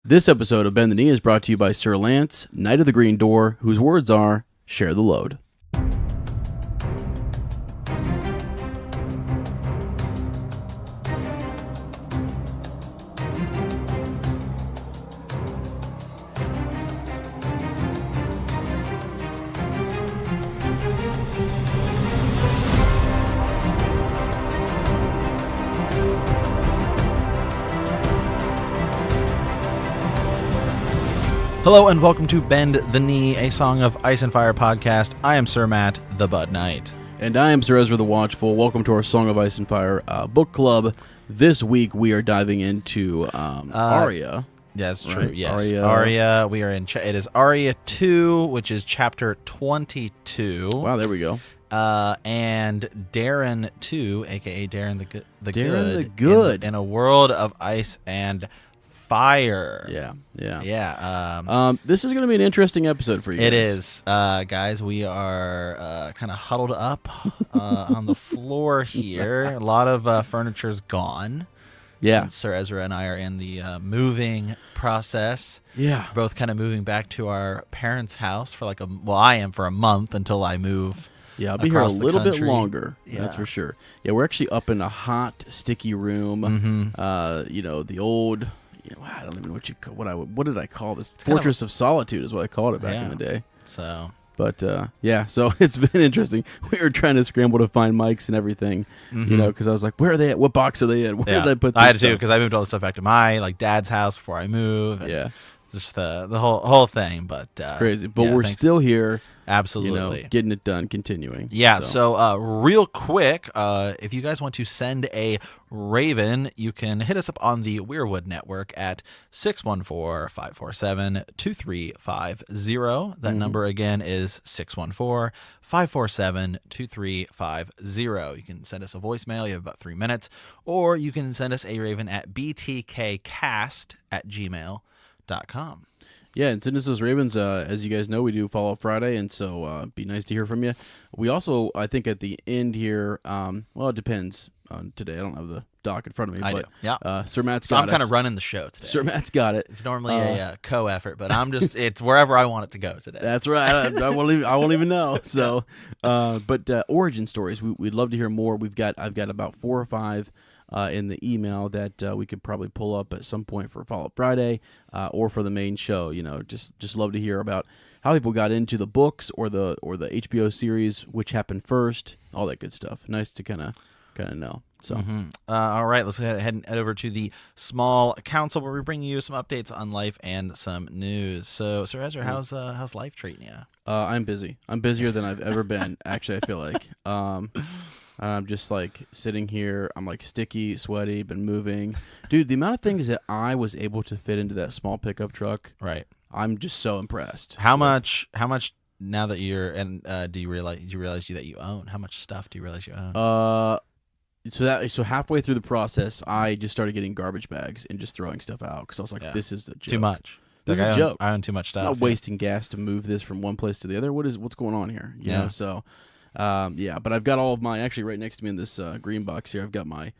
This episode of Bend the Knee is brought to you by Sir Lance, Knight of the Green Door, whose words are, share the load. Hello and welcome to Bend the Knee, a Song of Ice and Fire podcast. I am Sir Matt, the Bud Knight. And I am Sir Ezra the Watchful. Welcome to our Song of Ice and Fire book club. This week we are diving into Arya. That's right? true, yes. Arya. We are in, it is Arya 2, which is chapter 22. Wow, there we go. And Daeron 2, a.k.a. Daeron the Daeron the Good. In a world of ice and fire. Yeah. This is going to be an interesting episode for you guys. It is. Guys, we are kind of huddled up on the floor here. A lot of furniture's gone. Yeah. Since Sir Ezra and I are in the moving process. Yeah. We're both kind of moving back to our parents' house for I am for a month until I move. Yeah, I'll be here a little bit longer. Yeah. That's for sure. Yeah, we're actually up in a hot, sticky room. Mm-hmm. The old... I don't even know what did I call this? Fortress of Solitude is what I called it back in the day. So, but so it's been interesting. We were trying to scramble to find mics and everything, because I was like, where are they at? What box are they in? Where did I put this I had to stuff? because I moved all the stuff back to my dad's house before I move. Yeah, just the whole thing. But crazy. But we're still here. Absolutely. Getting it done, continuing. Yeah, so real quick, if you guys want to send a Raven, you can hit us up on the Weirwood Network at 614-547-2350. That number again is 614-547-2350. You can send us a voicemail. You have about 3 minutes. Or you can send us a Raven at btkcast@gmail.com. Yeah, and send us those Ravens. As you guys know, we do Follow Up Friday, and so be nice to hear from you. We also, I think at the end here, it depends on today. I don't have the doc in front of me. I but, do, yeah. Sir Matt's So got I'm kind us. of running the show today. Sir Matt's got it. It's normally a co-effort, but it's wherever I want it to go today. That's right. I won't even know. So, but origin stories. We'd love to hear more. I've got about 4 or 5. In the email that we could probably pull up at some point for Follow Up Friday or for the main show. Just love to hear about how people got into the books or the HBO series, which happened first, all that good stuff. Nice to kind of know. So, all right, let's head over to the small council where we bring you some updates on life and some news. So, Sir Ezra, how's life treating you? I'm busy. I'm busier than I've ever been. Actually, I feel like. I'm just sitting here. I'm sticky, sweaty, been moving. Dude, the amount of things that I was able to fit into that small pickup truck. Right. I'm just so impressed. How much now that you're do you realize that you own? How much stuff do you realize you own? So halfway through the process, I just started getting garbage bags and just throwing stuff out because I was like, this is a joke. Too much. This is a joke. I own too much stuff. I'm not wasting gas to move this from one place to the other. What's going on here? You know, so but I've got all of my, actually right next to me in this green box here, I've got my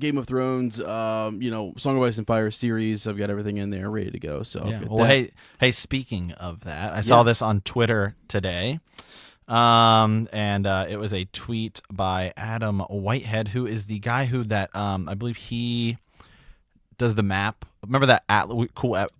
Game of Thrones, Song of Ice and Fire series. I've got everything in there ready to go. So well, hey, speaking of that, I saw this on Twitter today. And it was a tweet by Adam Whitehead, who is the guy who I believe he does the map. Remember that cool app?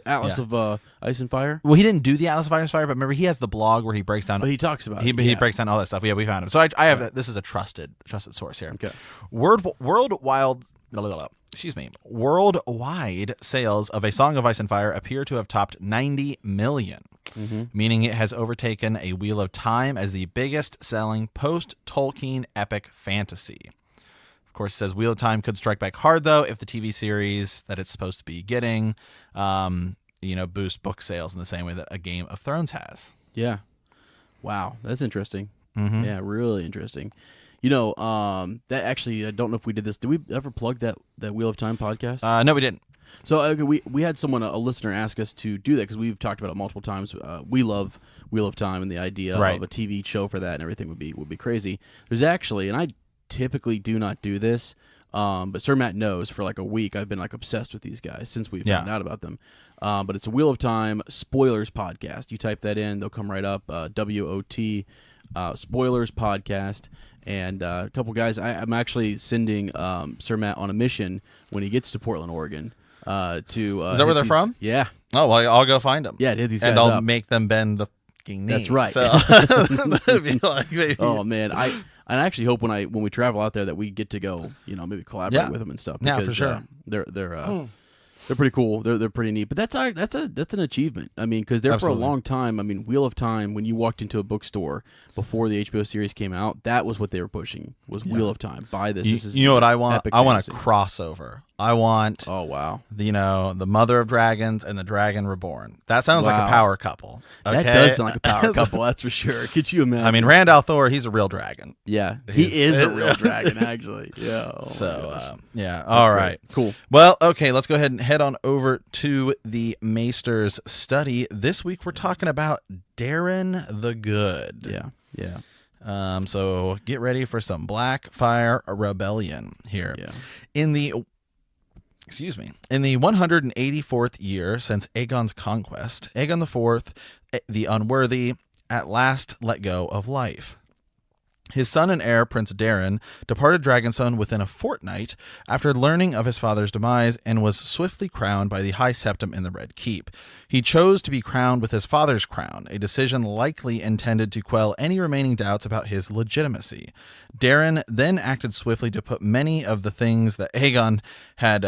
Atlas of Ice and Fire. Well, he didn't do the Atlas of Ice and Fire, but remember he has the blog where he breaks down. But he talks about it. He breaks down all that stuff. Yeah, we found him. So I have this is a trusted source here. Okay. Worldwide sales of A Song of Ice and Fire appear to have topped 90 million, meaning it has overtaken A Wheel of Time as the biggest-selling post-Tolkien epic fantasy. Of course, it says Wheel of Time could strike back hard, though, if the TV series that it's supposed to be getting, boost book sales in the same way that A Game of Thrones has. Yeah. Wow, that's interesting. Mm-hmm. Yeah, really interesting. That actually, I don't know if we did this. Did we ever plug that Wheel of Time podcast? No, we didn't. So we had someone, a listener, ask us to do that because we've talked about it multiple times. We love Wheel of Time, and the idea of a TV show for that and everything would be crazy. There's actually, and I typically do not do this, But Sir Matt knows for like a week I've been like obsessed with these guys since we found out about them. But it's a Wheel of Time spoilers podcast. You type that in, they'll come right up. WOT spoilers podcast. And a couple guys, I'm actually sending Sir Matt on a mission when he gets to Portland, Oregon. Is that where they're from? Yeah. Oh, well, I'll go find them. Yeah, hit these guys and I'll up. make them bend the fucking knee. That's right. So that'd be like, maybe. Oh man, I actually hope when we travel out there that we get to go, maybe collaborate with them and stuff. Because, yeah, for sure. They're pretty cool. They're pretty neat. But that's an achievement. I mean, because for a long time. I mean, Wheel of Time. When you walked into a bookstore before the HBO series came out, that was what they were pushing. Was Wheel of Time. Buy this. You know what I want? I want a fantasy. crossover. I want. Oh wow. The Mother of Dragons and the Dragon Reborn. That sounds like a power couple. Okay? That does sound like a power couple. That's for sure. Could you imagine? I mean, Randall Thor. He's a real dragon. Yeah, he is a real dragon, actually. Yeah. Oh yeah. All right. Cool. Well, okay. Let's go ahead and head on over to the Maester's study. This week we're talking about Daeron the Good. Yeah. Yeah. So get ready for some Blackfire Rebellion here. Yeah. In the 184th year since Aegon's conquest, Aegon IV, the Unworthy, at last let go of life. His son and heir, Prince Daeron, departed Dragonstone within a fortnight after learning of his father's demise and was swiftly crowned by the High Septim in the Red Keep. He chose to be crowned with his father's crown, a decision likely intended to quell any remaining doubts about his legitimacy. Daeron then acted swiftly to put many of the things that Aegon had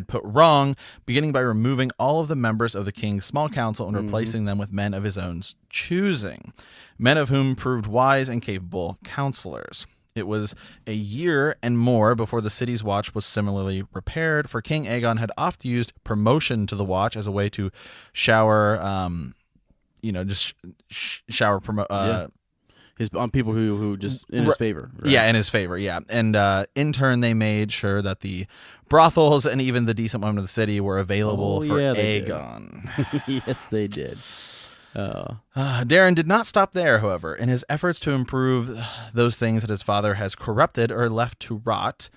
put wrong, beginning by removing all of the members of the king's small council and replacing them with men of his own choosing, men of whom proved wise and capable counselors. It was a year and more before the city's watch was similarly repaired, for King Aegon had oft used promotion to the watch as a way to shower, on people who just in his favor. Right? Yeah, in his favor, yeah. And in turn, they made sure that the brothels and even the decent women of the city were available for Aegon. Yes, they did. Daeron did not stop there, however. In his efforts to improve those things that his father has corrupted or left to rot,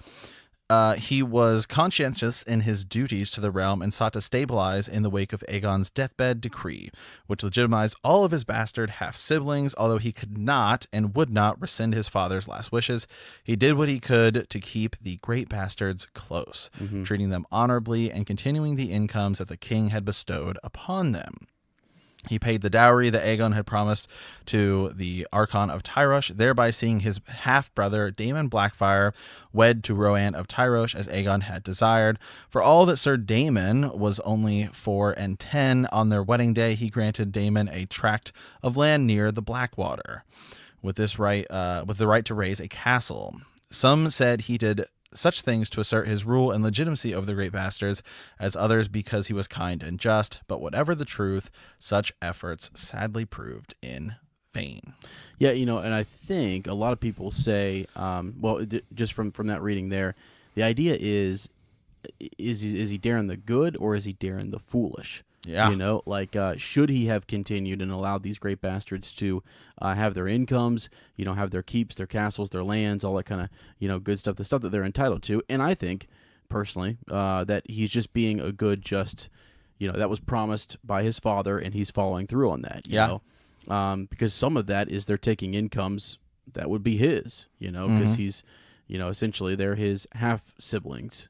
he was conscientious in his duties to the realm and sought to stabilize in the wake of Aegon's deathbed decree, which legitimized all of his bastard half-siblings. Although he could not and would not rescind his father's last wishes, he did what he could to keep the great bastards close, treating them honorably and continuing the incomes that the king had bestowed upon them. He paid the dowry that Aegon had promised to the Archon of Tyrosh, thereby seeing his half-brother Daemon Blackfire wed to Roanne of Tyrosh as Aegon had desired. For all that Sir Daemon was only 4 and 10, on their wedding day he granted Daemon a tract of land near the Blackwater, with the right to raise a castle. Some said he did such things to assert his rule and legitimacy over the great bastards, as others because he was kind and just. But whatever the truth, such efforts sadly proved in vain. Yeah, and I think a lot of people say, just from that reading there, the idea is he Daeron the Good or is he Daeron the Foolish? Yeah. Should he have continued and allowed these great bastards to have their incomes, have their keeps, their castles, their lands, all that kind of, good stuff, the stuff that they're entitled to. And I think, personally, that he's just being a good, just, that was promised by his father, and he's following through on that, you know? Because some of that is they're taking incomes that would be his, because he's, essentially they're his half-siblings,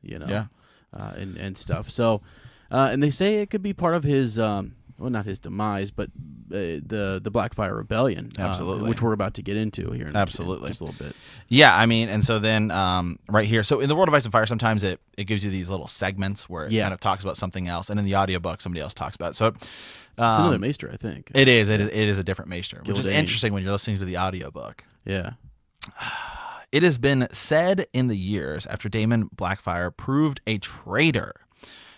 and stuff. So... and they say it could be part of his, not his demise, but the Blackfire Rebellion, absolutely, which we're about to get into here in just a little bit. Yeah, I mean, and so then right here, so in the World of Ice and Fire, sometimes it gives you these little segments where it kind of talks about something else, and in the audiobook, somebody else talks about it. So it's another Maester, I think. It is a different Maester, which is interesting when you're listening to the audiobook. Yeah. It has been said in the years after Daemon Blackfire proved a traitor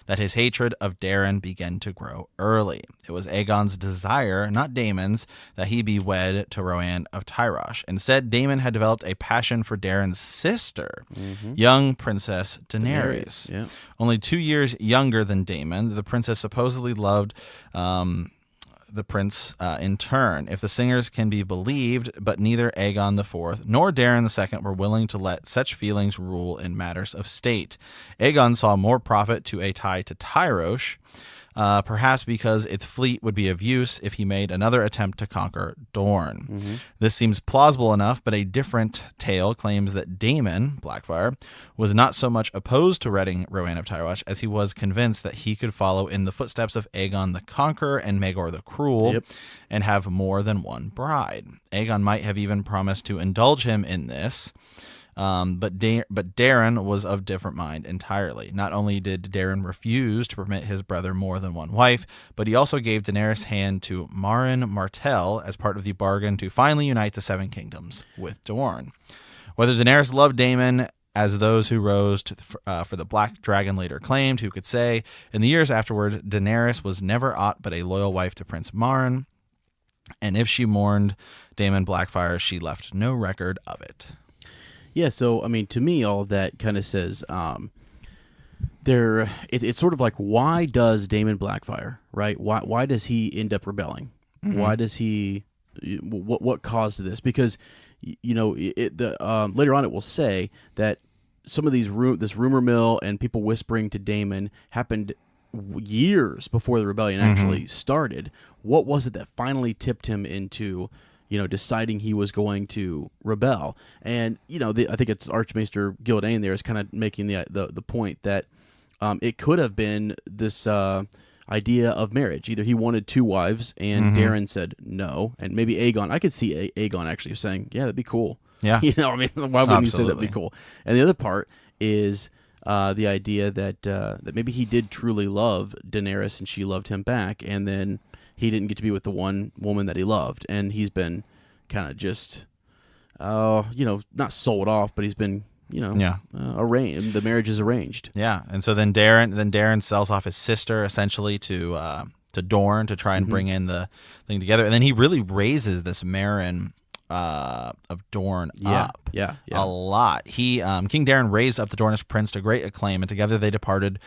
that his hatred of Daeron began to grow early. It was Aegon's desire, not Daemon's, that he be wed to Roanne of Tyrosh. Instead, Daemon had developed a passion for Daeron's sister, young Princess Daenerys. Only 2 years younger than Daemon, the princess supposedly loved the prince in turn, if the singers can be believed, but neither Aegon IV nor Daeron II were willing to let such feelings rule in matters of state. Aegon saw more profit to a tie to Tyrosh, perhaps because its fleet would be of use if he made another attempt to conquer Dorne. Mm-hmm. This seems plausible enough, but a different tale claims that Daemon, Blackfyre, was not so much opposed to wedding Rowan of Tyrosh as he was convinced that he could follow in the footsteps of Aegon the Conqueror and Maegor the Cruel and have more than one bride. Aegon might have even promised to indulge him in this. But Daeron was of different mind entirely. Not only did Daeron refuse to permit his brother more than one wife, but he also gave Daenerys' hand to Marin Martell as part of the bargain to finally unite the Seven Kingdoms with Dorne. Whether Daenerys loved Daemon, as those who rose for the Black Dragon later claimed, who could say? In the years afterward, Daenerys was never aught but a loyal wife to Prince Marin, and if she mourned Daemon Blackfyre, she left no record of it. Yeah, so, I mean, to me, all of that kind of says it's sort of like, why does Daemon Blackfyre, right? Why does he end up rebelling? Mm-hmm. Why does he, what caused this? Because, later on it will say that some of this rumor mill and people whispering to Daemon happened years before the rebellion actually started. What was it that finally tipped him into deciding he was going to rebel? And, I think it's Archmaester Gildain there is kind of making the point that it could have been this idea of marriage. Either he wanted two wives and Daeron said no, and maybe Aegon. I could see Aegon actually saying, yeah, that'd be cool. Yeah. I mean, why wouldn't you say that'd be cool? And the other part is the idea that maybe he did truly love Daenerys and she loved him back, and then he didn't get to be with the one woman that he loved, and he's been kind of just, not sold off, but he's been, arranged. The marriage is arranged. Yeah, and so then Daeron sells off his sister essentially to Dorne to try and bring in the thing together, and then he really raises this Marin of Dorne up a lot. He King Daeron raised up the Dornish prince to great acclaim, and together they departed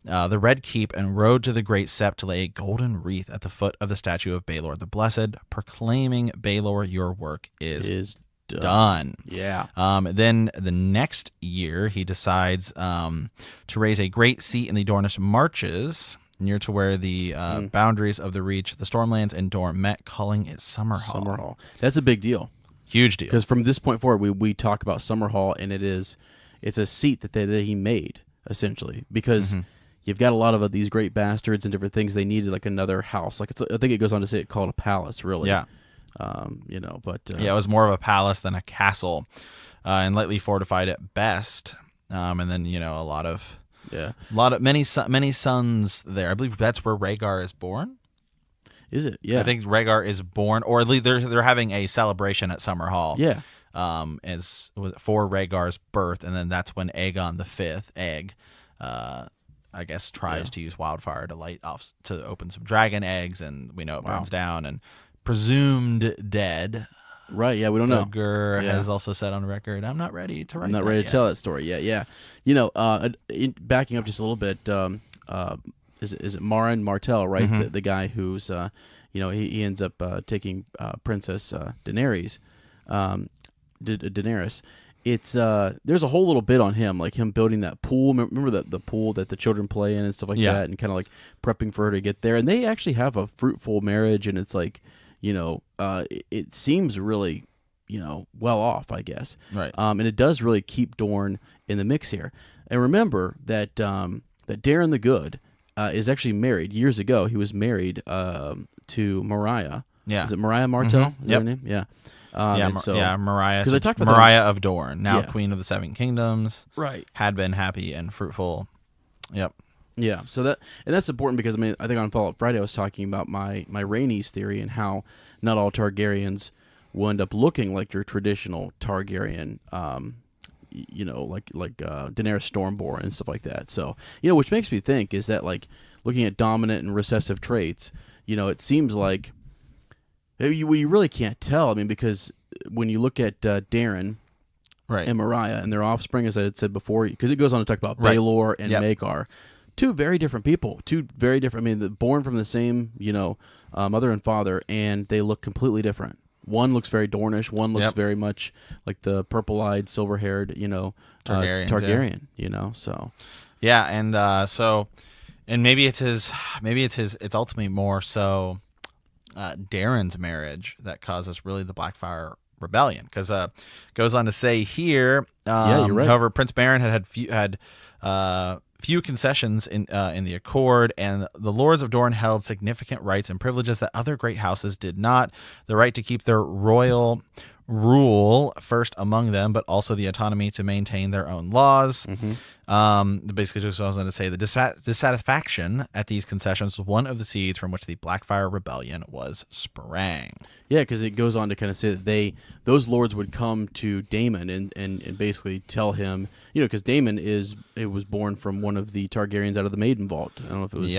the Red Keep and rode to the Great Sept to lay a golden wreath at the foot of the statue of Baelor the Blessed, proclaiming, Baelor, your work is done. Yeah. Then the next year, he decides to raise a great seat in the Dornish Marches, near to where the boundaries of the Reach, the Stormlands, and Dorne met, calling it Summerhall. Summerhall. That's a big deal. Huge deal. Because from this point forward, we talk about Summerhall, and it's a seat that he made, essentially, because you've got a lot of these great bastards and different things. They needed like another house. Like I think it goes on to say it called a palace, really. Yeah. It was more of a palace than a castle, and lightly fortified at best. And then many sons there. I believe that's where Rhaegar is born. Is it? Yeah. I think Rhaegar is born, or at least they're having a celebration at Summerhall. Yeah. For Rhaegar's birth, and then that's when Aegon V, I guess, tries to use wildfire to light off to open some dragon eggs, and we know it burns down and presumed dead. Right? Yeah, we don't know. Booger has also said on record, "I'm not ready to write. I'm not ready to tell that story yet." Yeah, backing up just a little bit. Is it Marin Martell, right? The guy who's he ends up taking Princess Daenerys. Daenerys. It's there's a whole little bit on him, like him building that pool. Remember the pool that the children play in and stuff like that, and kind of like prepping for her to get there. And they actually have a fruitful marriage, and it's like, it seems really, well off, I guess. Right. And it does really keep Dorne in the mix here. And remember that that Daeron the Good is actually married. Years ago, he was married to Mariah. Yeah. Is it Mariah Martell? Is that her name? Yeah. Mariah. Because I talked about Mariah of Dorne, now Queen of the Seven Kingdoms. Right. Had been happy and fruitful. Yep. Yeah. So that's important because I think on Fallout Friday I was talking about my Rhaenys theory and how not all Targaryens will end up looking like your traditional Targaryen. Like Daenerys Stormborn and stuff like that. So which makes me think is that, like, looking at dominant and recessive traits, it seems like. You really can't tell. I mean, because when you look at Daeron and Mariah and their offspring, as I had said before, because it goes on to talk about Baelor and Maegor, two very different people, two very different. I mean, born from the same, mother and father, and they look completely different. One looks very Dornish. One looks very much like the purple-eyed, silver-haired, Targaryen. So yeah, and and maybe it's ultimately more so Daeron's marriage that causes really the Blackfyre rebellion, because goes on to say here, you're right. However, Prince Baron had few concessions in the accord, and the lords of Dorne held significant rights and privileges that other great houses did not. The right to keep their royal rule first among them, but also the autonomy to maintain their own laws. Basically, just what I was going to say, the dissatisfaction at these concessions was one of the seeds from which the Blackfyre Rebellion was sprang. Yeah, because it goes on to kind of say that those lords would come to Daemon and basically tell him, because Daemon was born from one of the Targaryens out of the Maiden Vault. I don't know if it was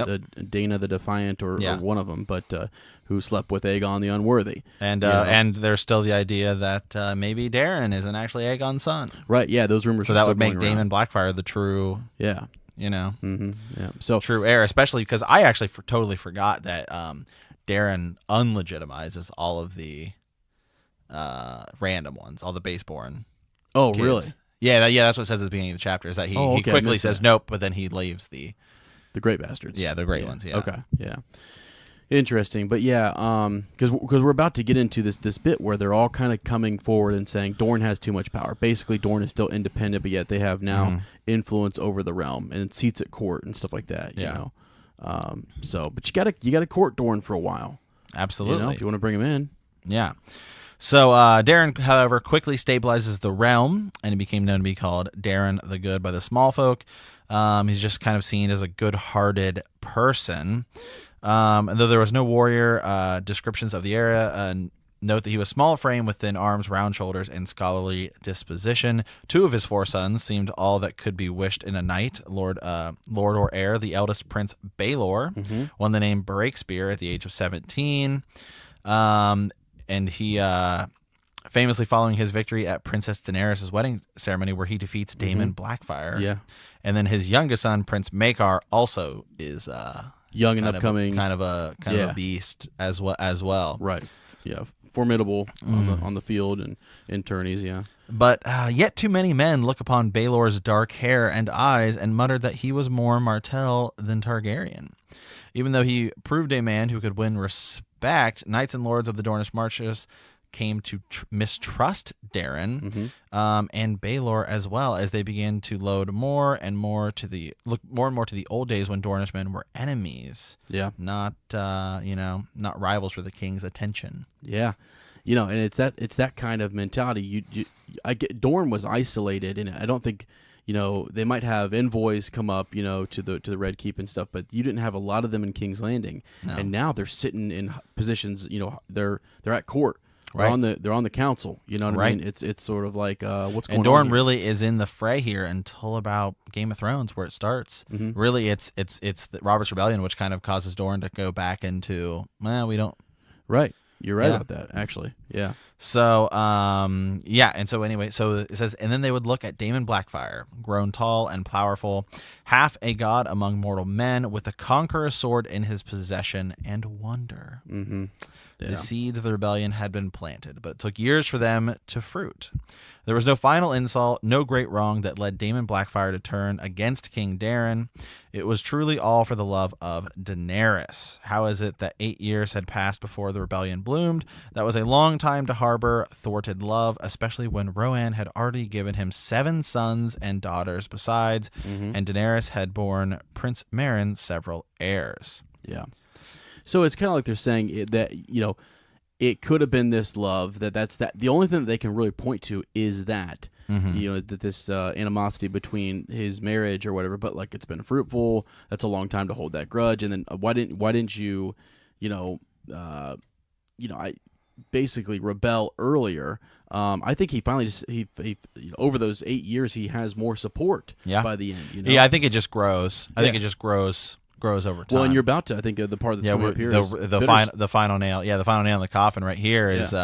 Dana the Defiant or one of them, but who slept with Aegon the Unworthy. And there's still the idea that maybe Daeron isn't actually Aegon's son. Right, yeah, those rumors. So that would make Daemon Blackfyre the true, so true heir, especially because I actually totally forgot that Daeron unlegitimizes all of the random ones, all the baseborn. Oh, kids. Really? Yeah, that's what it says at the beginning of the chapter, is that he quickly says nope, but then he leaves the great bastards. Yeah, the great ones, yeah. Okay, yeah. Interesting, but because we're about to get into this bit where they're all kind of coming forward and saying Dorne has too much power. Basically, Dorne is still independent, but yet they have now influence over the realm and seats at court and stuff like that. But you gotta court Dorne for a while. Absolutely, if you want to bring him in. Yeah. So Daeron, however, quickly stabilizes the realm, and he became known to be called Daeron the Good by the small folk. He's just kind of seen as a good-hearted person. Though there was no warrior descriptions of the area, note that he was small frame with thin arms, round shoulders, and scholarly disposition. 2 of his 4 sons seemed all that could be wished in a knight. Lord or heir, the eldest Prince Baelor, won the name Breakspear at the age of 17. And he famously following his victory at Princess Daenerys' wedding ceremony, where he defeats Daemon Blackfyre. Yeah. And then his youngest son, Prince Maekar, also is young and upcoming, kind of a beast as well. Right. Yeah. Formidable on the field and in tourneys. Yeah. But yet too many men look upon Baelor's dark hair and eyes and muttered that he was more Martell than Targaryen. Even though he proved a man who could win respect, knights and lords of the Dornish marches came to mistrust Daeron and Baelor as well, as they began to look more and more to the old days when Dornish men were enemies. Yeah, not rivals for the king's attention. Yeah, and it's that kind of mentality. Dorne was isolated, and I don't think. They might have envoys come up, to the Red Keep and stuff, but you didn't have a lot of them in King's Landing. No. And now they're sitting in positions, they're at court. Right. They're on the council. You know what I mean? It's sort of like what's going on. And Dorne here? really is in the fray here until about Game of Thrones, where it starts. Really, it's the Robert's Rebellion, which kind of causes Dorne to go back into we don't. Right. You're right about that, actually. Yeah. So, and so anyway, so it says, and then they would look at Daemon Blackfyre, grown tall and powerful, half a god among mortal men, with the conqueror's sword in his possession, and wonder. Yeah. The seeds of the rebellion had been planted, but it took years for them to fruit. There was no final insult, no great wrong that led Daemon Blackfyre to turn against King Daeron. It was truly all for the love of Daenerys. How is it that 8 years had passed before the rebellion bloomed? That was a long time to harbor thwarted love, especially when Rohan had already given him 7 sons and daughters besides, and Daenerys had borne Prince Meryn several heirs. Yeah. So it's kind of like they're saying that, it could have been this love, that's the only thing that they can really point to is that, that this animosity between his marriage or whatever, but like it's been fruitful. That's a long time to hold that grudge. And then why didn't you, I basically rebel earlier. I think he finally he over those 8 years, he has more support by the end. Yeah, I think it just grows. I think it just grows grows over time. Well, and you're about to, I think, the part that's coming up here is the final nail. Yeah, the final nail in the coffin right here is.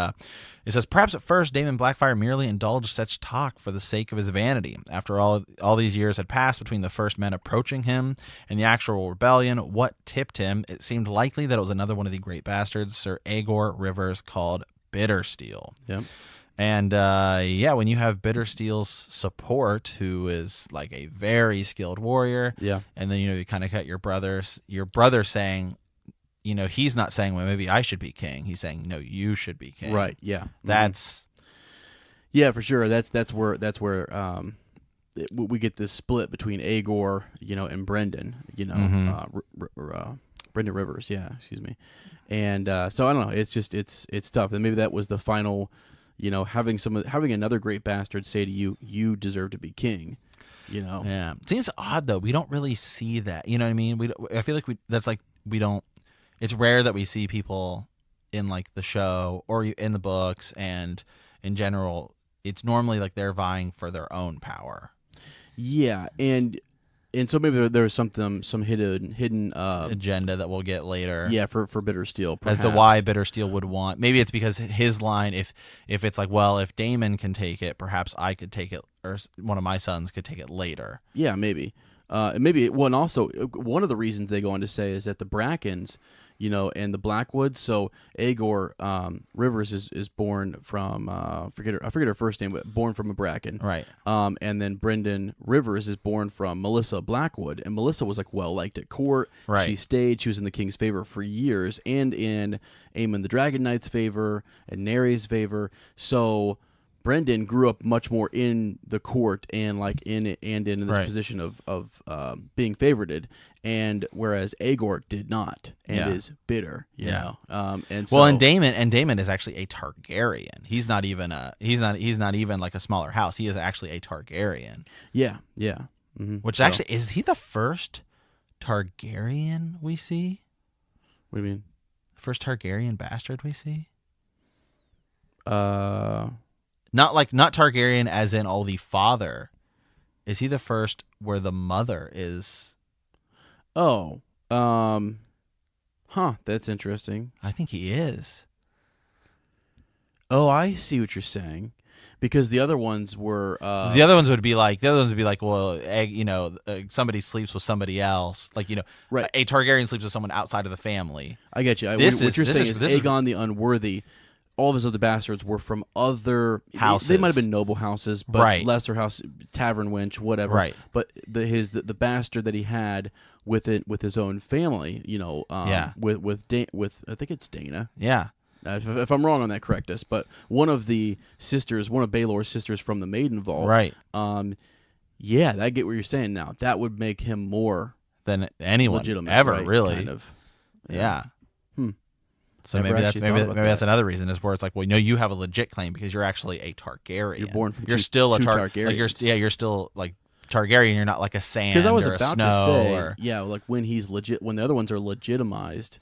It says, perhaps at first Daemon Blackfyre merely indulged such talk for the sake of his vanity. After all these years had passed between the first men approaching him and the actual rebellion, what tipped him? It seemed likely that it was another one of the great bastards, Sir Aegor Rivers, called Bittersteel. Yep. And when you have Bittersteel's support, who is like a very skilled warrior, and then you kind of got your brother saying, he's not saying, well, maybe I should be king. He's saying, no, you should be king. Right. Yeah. That's for sure. That's where we get this split between Aegor, and Brendan, Brendan Rivers. Yeah. Excuse me. And so I don't know. It's just it's tough. And maybe that was the final. Having another great bastard say to you, you deserve to be king. Yeah. It seems odd though. We don't really see that. You know what I mean? I feel like we don't. It's rare that we see people in like the show or in the books, and in general, it's normally like they're vying for their own power. Yeah, and so maybe there's some hidden agenda that we'll get later. Yeah, for Bittersteel, perhaps. As to why Bittersteel would want. Maybe it's because his line, if it's like, well, if Daemon can take it, perhaps I could take it, or one of my sons could take it later. Yeah, maybe. And also one of the reasons they go on to say is that the Brackens, and the Blackwoods. So Aegor Rivers is born from I forget her first name, but born from a Bracken. Right. And then Brendan Rivers is born from Melissa Blackwood, and Melissa was like well liked at court. Right. She stayed. She was in the king's favor for years, and in Aemon the Dragon Knight's favor and Nary's favor. So Brendan grew up much more in the court and in this position of being favorited, and whereas Aegor did not and is bitter, you know. And so, and Daemon is actually a Targaryen. He's not even like a smaller house. He is actually a Targaryen. Yeah. Mm-hmm. Which actually is he the first Targaryen we see? What do you mean? First Targaryen bastard we see? Not Targaryen as in the father. Is he the first where the mother is? Oh, that's interesting. I think he is. Oh, I see what you're saying. Because the other ones were the other ones would be like well, somebody sleeps with somebody else, right. A Targaryen sleeps with someone outside of the family. I get you. What you're saying is Aegon the Unworthy. All of his other bastards were from other houses. They might have been noble houses, but lesser house, tavern wench, whatever. Right. But the bastard that he had with his own family, with I think it's Dana. Yeah. If I'm wrong on that, correct us. But one of Baelor's sisters from the Maiden Vault. Right. Yeah, I get what you're saying now. That would make him more than anyone legitimate, ever, right? really. Kind of. Yeah. So Never maybe that's another reason is where it's like, well, no, you have a legit claim because you're actually a Targaryen. You're born from still a Targaryens. You're still like Targaryen. You're not like a Sand I was or about a Snow. To say, like when he's legit, when the other ones are legitimized,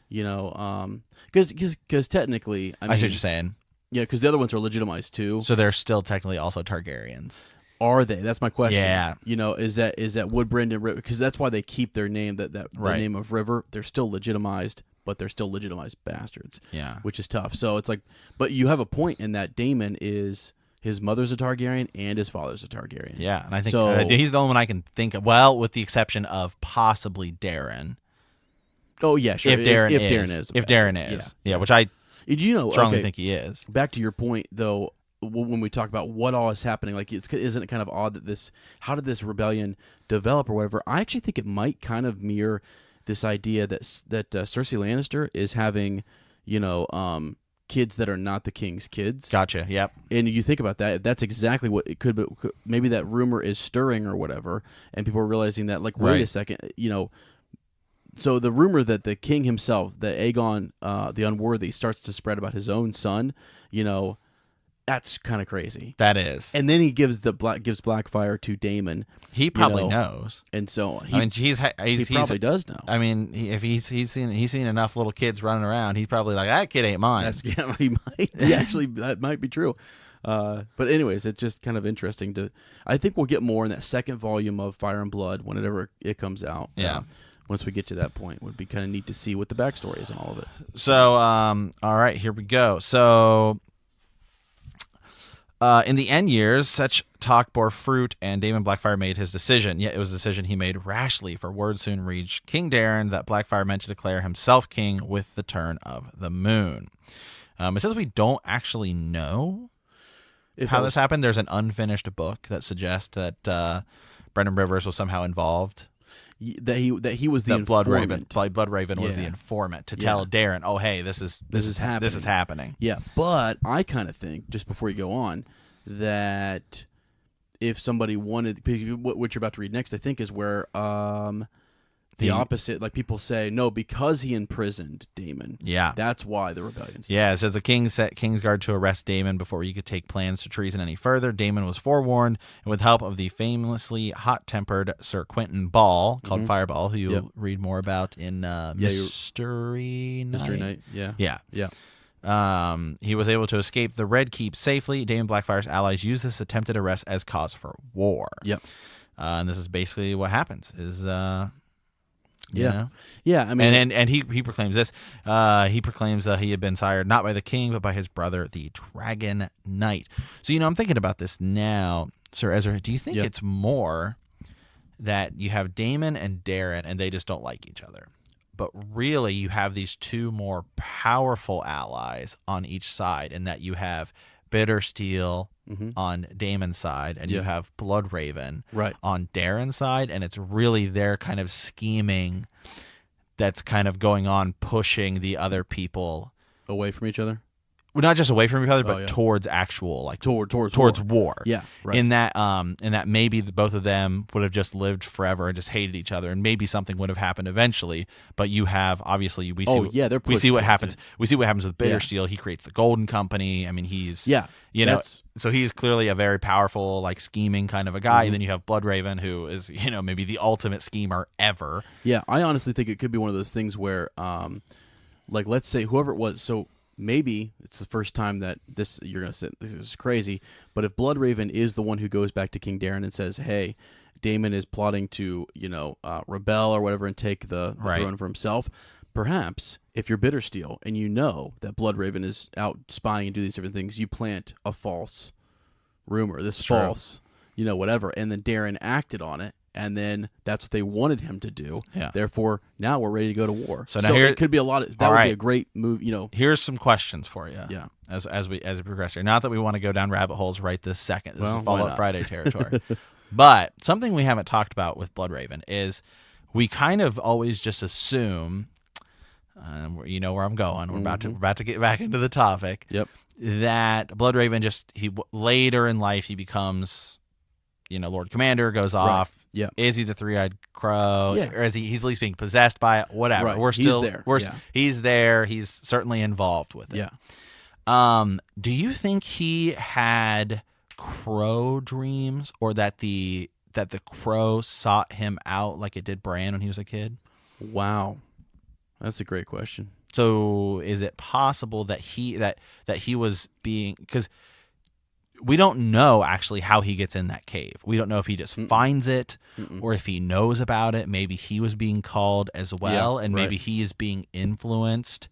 because technically, I see what you're saying. Yeah, because the other ones are legitimized too. So they're still technically also Targaryens. Are they? That's my question. Yeah. Is that Wood Brendan River? Because that's why they keep their name, the name of River. They're still legitimized, but they're still legitimized bastards. Yeah. Which is tough. So it's like, but you have a point in that Daemon is his mother's a Targaryen and his father's a Targaryen. Yeah, and I think he's the only one I can think of. Well, with the exception of possibly Daeron. Oh yeah, sure. If Daeron is, yeah, which I strongly think he is. Back to your point though. When we talk about what all is happening, like isn't it kind of odd that how did this rebellion develop or whatever? I actually think it might kind of mirror this idea that Cersei Lannister is having, kids that are not the king's kids. Gotcha. Yep. And you think about that, that's exactly what it could be. Maybe that rumor is stirring or whatever, and people are realizing that, like, wait a second, So the rumor that the king himself, that Aegon the Unworthy, starts to spread about his own son, that's kind of crazy. That is. And then he gives Blackfyre to Daemon. He probably knows. And so he probably does know. I mean, if he's seen enough little kids running around, he's probably like, that kid ain't mine. He might. Actually, that might be true. But anyways, it's just kind of interesting I think we'll get more in that second volume of Fire and Blood whenever it comes out. Yeah. once we get to that point. Would be kind of neat to see what the backstory is and all of it. So, all right, here we go. So, in the end years, such talk bore fruit, and Daemon Blackfyre made his decision. Yet it was a decision he made rashly, for word soon reached King Daeron that Blackfyre meant to declare himself king with the turn of the moon. It says we don't actually know how this happened. There's an unfinished book that suggests that Brendan Rivers was somehow involved. That he was the informant. Bloodraven was the informant to tell Daeron, "Oh, hey, this is happening." Yeah, but I kind of think, just before you go on, that if somebody wanted, what you're about to read next, I think is where the opposite, like people say, no, because he imprisoned Daemon. Yeah, that's why the rebellion started. Yeah, it says the king set Kingsguard to arrest Daemon before he could take plans to treason any further. Daemon was forewarned, and with help of the famously hot-tempered Sir Quentin Ball, called Fireball, who you'll read more about in Mystery Night. Yeah. He was able to escape the Red Keep safely. Daemon Blackfyre's allies used this attempted arrest as cause for war. Yep. And this is basically what happens. You know? Yeah. I mean, and he proclaims this. He proclaims that he had been sired not by the king, but by his brother, the Dragon Knight. So, I'm thinking about this now, Sir Ezra. Do you think it's more that you have Daemon and Daeron, and they just don't like each other? But really, you have these two more powerful allies on each side, and that you have Bittersteel on Daemon's side, and you have Bloodraven on Daeron's side, and it's really their kind of scheming that's kind of going on, pushing the other people away from each other. Well, not just away from each other, but towards actual, like towards war. Yeah, right. In that maybe both of them would have just lived forever and just hated each other, and maybe something would have happened eventually. But you have obviously we see what happens. We see what happens with Bittersteel. He creates the Golden Company. I mean, he's so he's clearly a very powerful, like, scheming kind of a guy. And then you have Bloodraven, who is maybe the ultimate schemer ever. Yeah, I honestly think it could be one of those things where, like, let's say whoever it was, so. Maybe it's the first time that you're going to say this is crazy, but if Bloodraven is the one who goes back to King Daeron and says, "Hey, Daemon is plotting to rebel or whatever and take the throne for himself," perhaps if you're Bittersteel and you know that Bloodraven is out spying and do these different things, you plant a false rumor, false, whatever, and then Daeron acted on it. And then that's what they wanted him to do. Yeah. Therefore, now we're ready to go to war. So now it could be a lot of that. Would be a great move. Here's some questions for you. Yeah. As we progress here. Not that we want to go down rabbit holes right this second. This is Fallout Friday territory. But something we haven't talked about with Bloodraven is we kind of always just assume, you know where I'm going. We're about to get back into the topic. Yep. That Bloodraven later in life he becomes, Lord Commander, goes off. Right. Yeah. Is he the three-eyed crow? Yeah. Or is he's at least being possessed by it? Whatever. Right. We're still there. He's there. He's certainly involved with it. Yeah. Do you think he had crow dreams, or that the crow sought him out like it did Bran when he was a kid? Wow. That's a great question. So is it possible that he was being, because we don't know actually how he gets in that cave. We don't know if he just finds it or if he knows about it. Maybe he was being called as well, and maybe he is being influenced.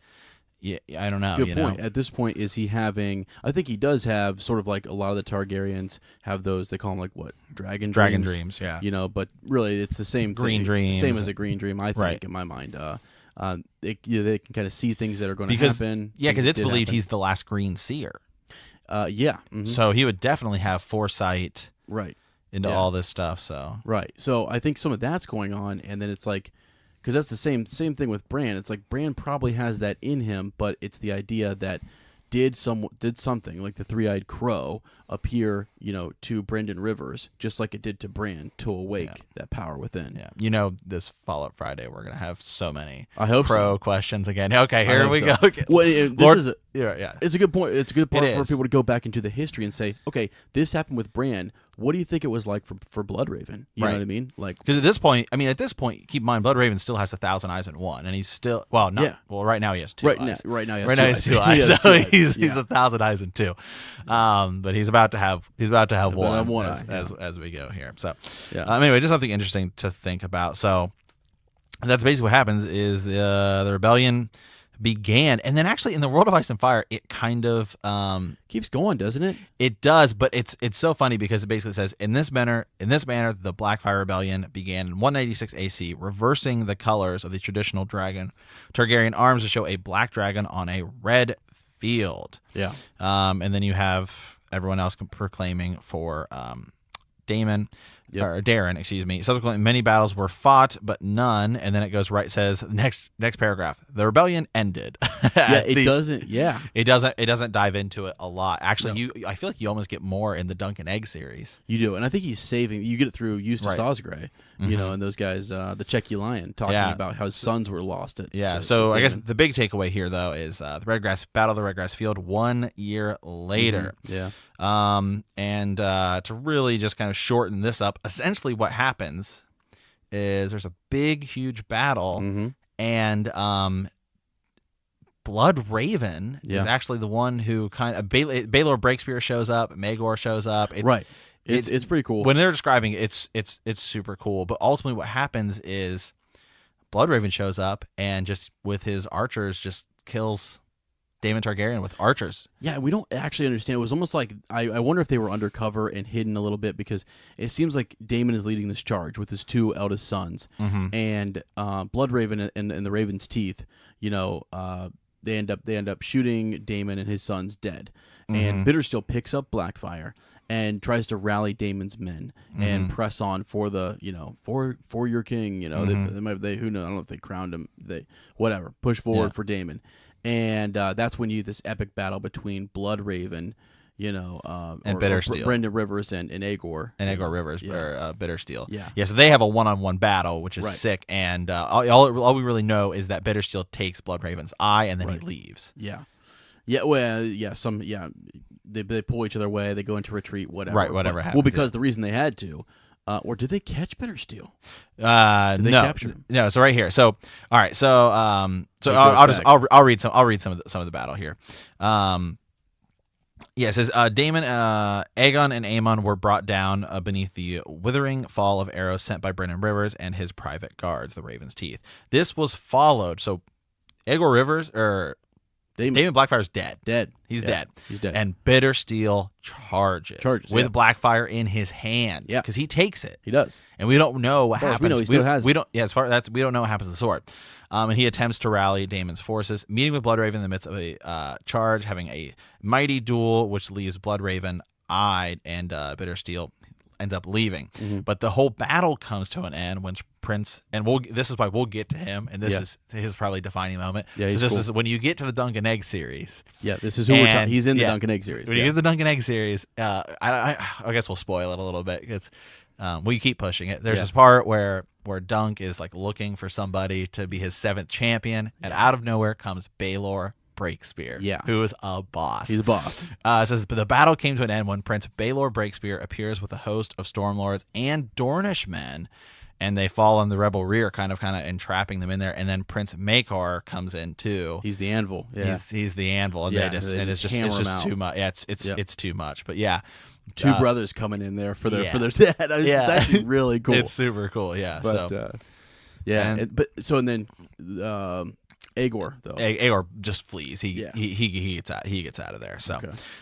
Yeah, I don't know. Good point. At this point, is he having? I think he does have sort of like a lot of the Targaryens have those. They call them like what? Dragon dreams. Yeah. But really, it's the same green dreams. Same as a green dream. I think in my mind. They can kind of see things that are going to happen. Yeah, because it's believed he's the last green seer. So he would definitely have foresight into all this stuff. So I think some of that's going on, and then it's like, because that's the same thing with Bran. It's like Bran probably has that in him, but it's the idea that did something like the three-eyed crow appear, to Brendan Rivers, just like it did to Bran, to awake that power within. Yeah, this Fallout Friday, we're gonna have so many crow questions again. Okay, here we go. Well, it's a good point. It's a good point for people to go back into the history and say, okay, this happened with Bran. What do you think it was like for Bloodraven? You know what I mean? Like, because at this point, keep in mind, Bloodraven still has 1,000 eyes and one, and he's still well, right now he has two eyes. Right now he has two eyes. So he's 1,000 eyes and two, but he's about to have one as we go here. So anyway, just something interesting to think about. So And that's basically what happens is the rebellion began, and then actually in the World of Ice and Fire, it kind of keeps going, doesn't it? It does, but it's so funny because it basically says in this manner, the Blackfire Rebellion began in 186 AC, reversing the colors of the traditional Targaryen arms to show a black dragon on a red field. Yeah. And then you have everyone else proclaiming for Daemon. Yep. Or Daeron, excuse me. Subsequently, many battles were fought, but none. And then it goes right. Says next paragraph. The rebellion ended. Yeah, it doesn't. Yeah, it doesn't dive into it a lot. Actually, I feel like you almost get more in the Dunk and Egg series. You do, and I think he's saving. You get it through Eustace Osgray, you know, and those guys, the Checky Lion, talking about how his sons were lost. So I guess the big takeaway here, though, is the Battle of the Redgrass Field 1 year later. Yeah. And to really just kind of shorten this up, essentially what happens is there's a big, huge battle, and Blood Raven is actually the one who kind of Baelor Breakspear shows up, Maegor shows up. It's pretty cool. When they're describing it, it's super cool. But ultimately, what happens is Blood Raven shows up and just with his archers just kills Daemon Targaryen with archers. Yeah, we don't actually understand. It was almost like I wonder if they were undercover and hidden a little bit, because it seems like Daemon is leading this charge with his two eldest sons, and Blood Raven and the Raven's Teeth. You know, they end up shooting Daemon and his sons dead, and Bittersteel picks up Blackfire and tries to rally Daemon's men and press on for the for your king. You know, they who knows? I don't know if they crowned him. They push forward for Daemon. And that's when you this epic battle between Blood Raven, and Bittersteel, Brendan Rivers and Aegor. And Aegor Rivers, or Bittersteel. Yeah. So they have a one-on-one battle, which is sick. And all we really know is that Bittersteel takes Blood Raven's eye, and then he leaves. Yeah. Yeah. Well, yeah. They pull each other away. They go into retreat. Whatever. Right. Whatever happens. Well, because the reason they had to. Or did they catch Bittersteel? Did they capture him? No. So right here. So all right. So I'll read some of the battle here. It says Daemon, Aegon, and Aemon were brought down beneath the withering fall of arrows sent by Brendan Rivers and his private guards, the Raven's Teeth. This was followed. So Aegor Rivers or Daemon Blackfire's dead. He's dead. And Bittersteel charges with Blackfire in his hand. Yeah. Because he takes it. He does. And we don't know what happens. We know he still has it. We don't know what happens to the sword. And he attempts to rally Daemon's forces, meeting with Blood Raven in the midst of a charge, having a mighty duel, which leaves Blood Raven eyed, and Bittersteel ends up leaving. But the whole battle comes to an end when Prince, and this is why we'll get to him, and this is his probably defining moment. So this is when you get to the Dunk and Egg series. Yeah, this is who we're talking. He's in the Dunk and Egg series. When you get to the Dunk and Egg series, I guess we'll spoil it a little bit. It's we keep pushing it. There's this part where Dunk is like looking for somebody to be his 7th champion, and out of nowhere comes Baelor Breakspear, who is a boss. He's a boss. It says, but the battle came to an end when Prince Baelor Breakspear appears with a host of Stormlords and Dornish men, and they fall on the rebel rear, kind of entrapping them in there. And then Prince Maegor comes in too. He's the anvil. Yeah. He's the anvil, and it's just too much. Yeah, it's too much. But yeah, two brothers coming in there for their dad. It's actually really cool. It's super cool. Yeah. But, and then Aegor though. Aegor just flees. He gets out of there. So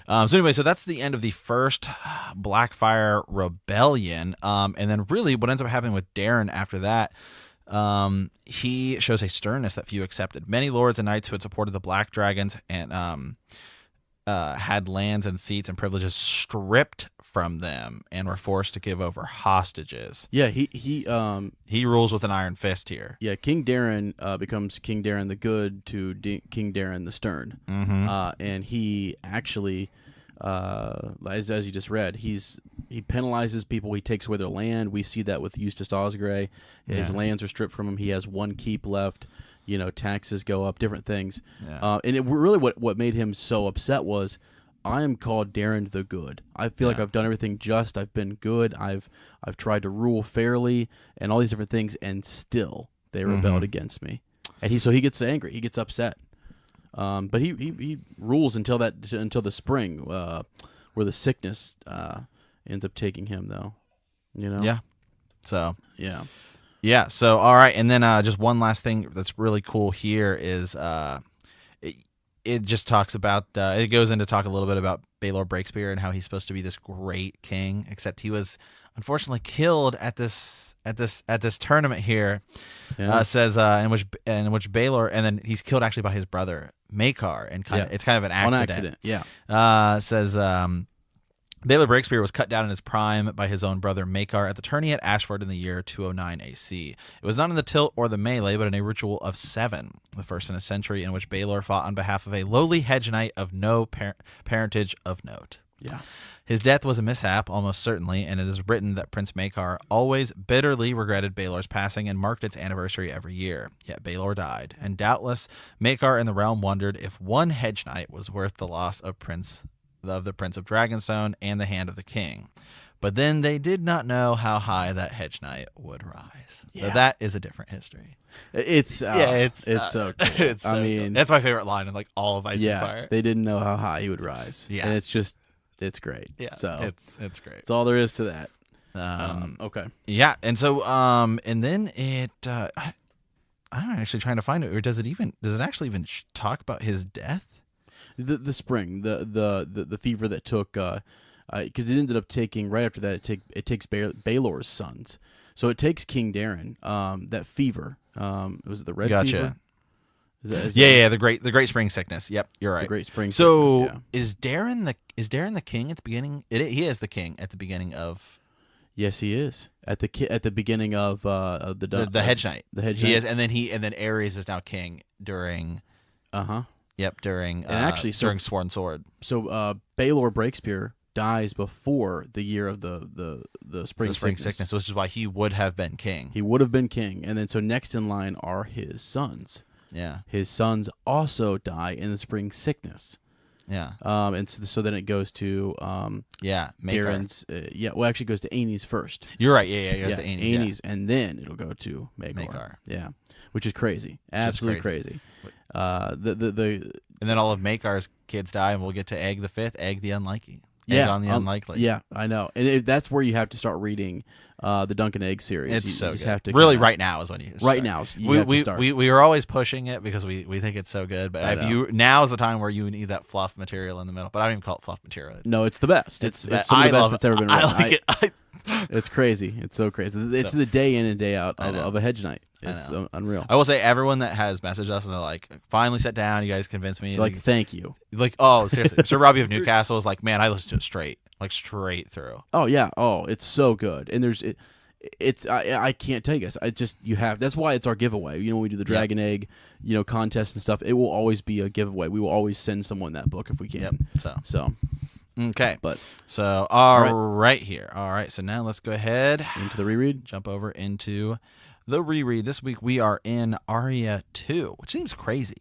anyway, so that's the end of the first Blackfire Rebellion. And then really what ends up happening with Daeron after that, he shows a sternness that few accepted. Many lords and knights who had supported the Black Dragons and had lands and seats and privileges stripped from them and were forced to give over hostages. Yeah, he rules with an iron fist here. Yeah, King Daeron becomes King Daeron the Good to King Daeron the Stern. And he actually, as you just read, he penalizes people. He takes away their land. We see that with Eustace Osgray. His lands are stripped from him. He has one keep left. Taxes go up, different things. Yeah. And really what made him so upset was, I am called Daeron the Good. I feel like I've done everything just. I've been good. I've tried to rule fairly and all these different things, and still they rebelled against me. And he gets angry. He gets upset. But he rules until the spring, where the sickness ends up taking him, though. Yeah. So yeah. Yeah. So, all right. And then just one last thing that's really cool here is it just talks about, it goes into talk a little bit about Baelor Breakspear and how he's supposed to be this great king, except he was unfortunately killed at this tournament here. Yeah. Says in which Baelor, and then he's killed actually by his brother Maekar, and it's kind of an accident. On accident. Yeah. Says Baelor Breakspear was cut down in his prime by his own brother Maekar at the tourney at Ashford in the year 209 AC. It was not in the tilt or the melee, but in a ritual of 7, the first in a century, in which Baelor fought on behalf of a lowly hedge knight of no parentage of note. Yeah. His death was a mishap, almost certainly, and it is written that Prince Maekar always bitterly regretted Baelor's passing and marked its anniversary every year. Yet Baelor died, and doubtless Maekar and the realm wondered if one hedge knight was worth the loss of the Prince of Dragonstone and the hand of the king. But then they did not know how high that hedge knight would rise. Yeah. So that is a different history. It's so cool. It's so I mean, cool. That's my favorite line in like all of Ice and Fire. They didn't know how high he would rise. Yeah. And it's great. Yeah. So it's great. that's all there is to that. Okay. Yeah, and so and then it I'm actually trying to find it, or does it actually even talk about his death? The spring, the fever that took, because it ended up taking right after that. It takes Baelor's sons, so it takes King Daeron. That fever, was it the red fever? Yeah, the great spring sickness. Yep, you're right. The great spring. So sickness, is Daeron the king at the beginning? He is the king at the beginning of. Yes, he is at the beginning of the hedge knight. The hedge he knight. is, and then Ares is now king during. Yep, during during Sworn Sword. So Baelor Breakspear dies before the year of the spring sickness, which is why he would have been king. He would have been king, and then so next in line are his sons. Yeah, his sons also die in the spring sickness. Yeah. And so then it goes to Daeron's. Well, actually, it goes to Aenys first. You're right. Yeah. It goes to Aenys, and then it'll go to Maekar. Yeah, which is crazy. Absolutely crazy. And then all of Maekar's kids die, and we'll get to Egg the Fifth, Egg the Unlikely. Egg on the Unlikely. Yeah, I know, and that's where you have to start reading the Dunk and Egg series. It's you so just good. Have to really, right now is when you start. Right now you have to start. We are always pushing it because we think it's so good, but now is the time where you need that fluff material in the middle. But I don't even call it fluff material. No, it's the best. It's some of the best that's ever been written. I like it. It's crazy. It's so crazy. It's the day in and day out of a hedge knight. It's unreal. I will say, everyone that has messaged us and they're like, finally sat down, you guys convinced me. Like, thank you. Like, oh, seriously. Sir Robbie of Newcastle was like, man, I listened to it straight through. Oh yeah. Oh, it's so good. And I can't tell you guys. That's why it's our giveaway. When we do the Dragon Egg, contest and stuff, it will always be a giveaway. We will always send someone that book if we can. Yep. So. Okay. But so right here. All right. So now let's go ahead into the reread. Jump over into the reread. This week we are in Arya 2, which seems crazy.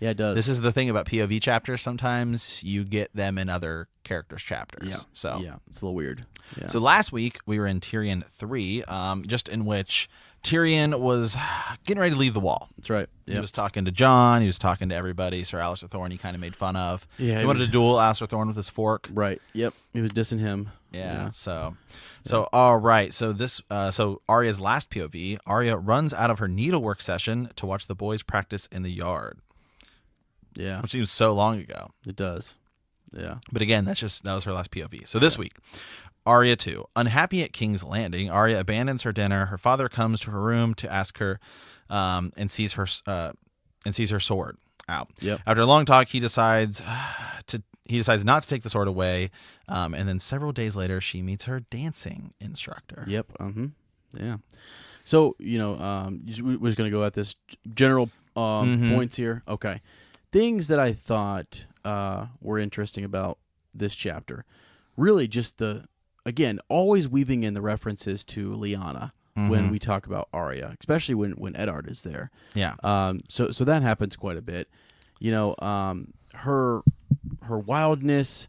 Yeah, it does. This is the thing about POV chapters. Sometimes you get them in other characters' chapters. Yeah. So yeah, it's a little weird. Yeah. So last week we were in Tyrion 3, just in which Tyrion was getting ready to leave the wall. That's right. He was talking to Jon. He was talking to everybody. Sir Alistair Thorne, he kind of made fun of. Yeah, he wanted to duel Alistair Thorne with his fork. Right. Yep. He was dissing him. Yeah. So all right. So so Arya's last POV, Arya runs out of her needlework session to watch the boys practice in the yard. Yeah. Which seems so long ago. It does. Yeah. But again, that was her last POV. So this week, Arya 2. Unhappy at King's Landing, Arya abandons her dinner. Her father comes to her room to ask her, and sees her sword out. Yep. After a long talk, he decides not to take the sword away. And then several days later, she meets her dancing instructor. Yep. Yeah. So we're just gonna go at this general points here. Okay. Things that I thought were interesting about this chapter. Really just always weaving in the references to Lyanna when we talk about Arya, especially when Eddard is there. Yeah. So that happens quite a bit. Her wildness.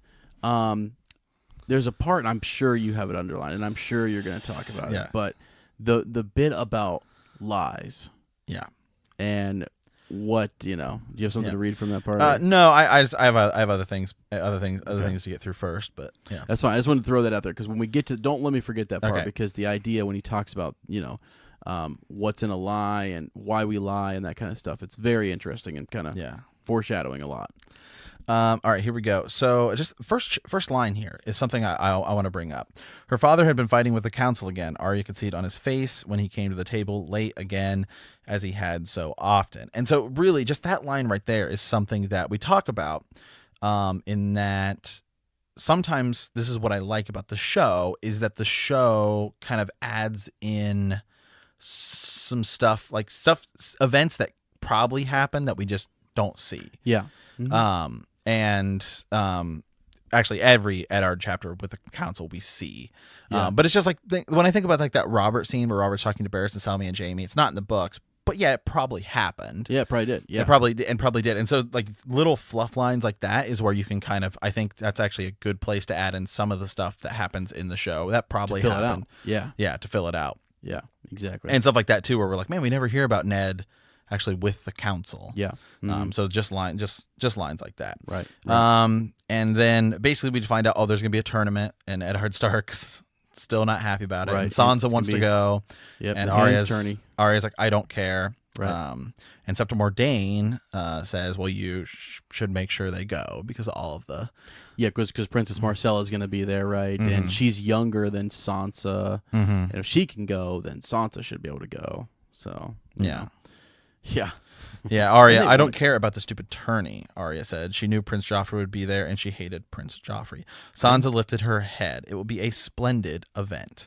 There's a part, and I'm sure you have it underlined, and I'm sure you're going to talk about it. But the bit about lies. Yeah. And what do you have something to read from that part? No, I have other things to get through first, but yeah, that's fine. I just wanted to throw that out there because when we get to, don't let me forget that part, Okay. because the idea when he talks about what's in a lie and why we lie and that kind of stuff. It's very interesting and kind of foreshadowing a lot. All right, here we go. So just first line here is something I want to bring up. Her father had been fighting with the council again. Arya could see it on his face when he came to the table late again, as he had so often. And so really just that line right there is something that we talk about in that sometimes this is what I like about the show is that the show kind of adds in some stuff, events that probably happen that we just don't see. Yeah. Mm-hmm. Actually every Eddard chapter with the council we see. But it's just like when I think about like that Robert scene where Robert's talking to Barris and Selmy and Jaime, it's not in the books, but yeah, it probably happened. Yeah, it probably did. Yeah. It probably did. And so like little fluff lines like that is where you can kind of, I think that's actually a good place to add in some of the stuff that happens in the show. That probably happened. Yeah, to fill it out. Yeah, exactly. And stuff like that too, where we're like, man, we never hear about Ned actually with the council. Yeah. Mm-hmm. So just lines like that. Right. And then basically we find out, there's gonna be a tournament, and Eddard Stark's still not happy about it. Right. And Sansa wants to go. Yep. And Arya's like, I don't care. Right. And Septim Mordain says, well, you should make sure they go because of all of the. Yeah, because Princess Marcella is going to be there, right? Mm-hmm. And she's younger than Sansa. Mm-hmm. And if she can go, then Sansa should be able to go. So yeah. Yeah. Yeah, Arya, I don't care about the stupid tourney, Arya said. She knew Prince Joffrey would be there, and she hated Prince Joffrey. Sansa lifted her head. It will be a splendid event.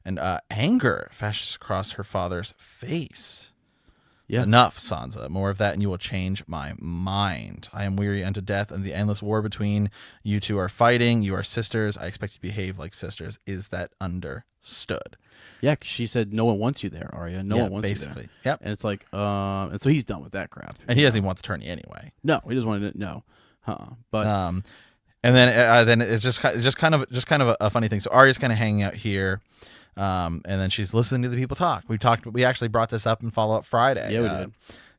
And anger flashes across her father's face. Yeah. Enough, Sansa. More of that, and you will change my mind. I am weary unto death, and the endless war between you two are fighting. You are sisters. I expect you to behave like sisters. Is that understood? Yeah, 'cause she said no one wants you there, Arya. No one wants basically. you there. Yep. And it's like, and so he's done with that crap. And he doesn't even want the tourney anyway. No, he doesn't want to. No, but and then it's just kind of a funny thing. So Arya's kind of hanging out here, and then she's listening to the people talk. We actually brought this up in Follow Up Friday. Yeah, we did.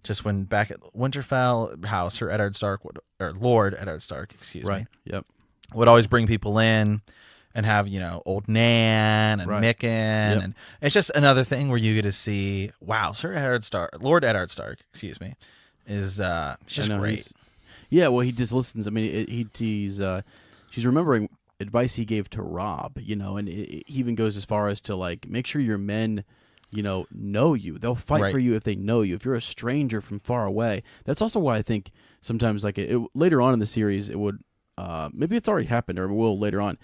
Just when back at Winterfell House, Sir Eddard Stark Lord Eddard Stark, excuse me. Yep. Would always bring people in. And have, old Nan and Micken. Yep. And it's just another thing where you get to see, wow, Lord Eddard Stark, excuse me, is just great. Yeah, well, he just listens. I mean, she's remembering advice he gave to Robb, and he even goes as far as to, like, make sure your men, know you. They'll fight for you if they know you. If you're a stranger from far away. That's also why I think sometimes, like, later on in the series, it would, maybe it's already happened or it will later on,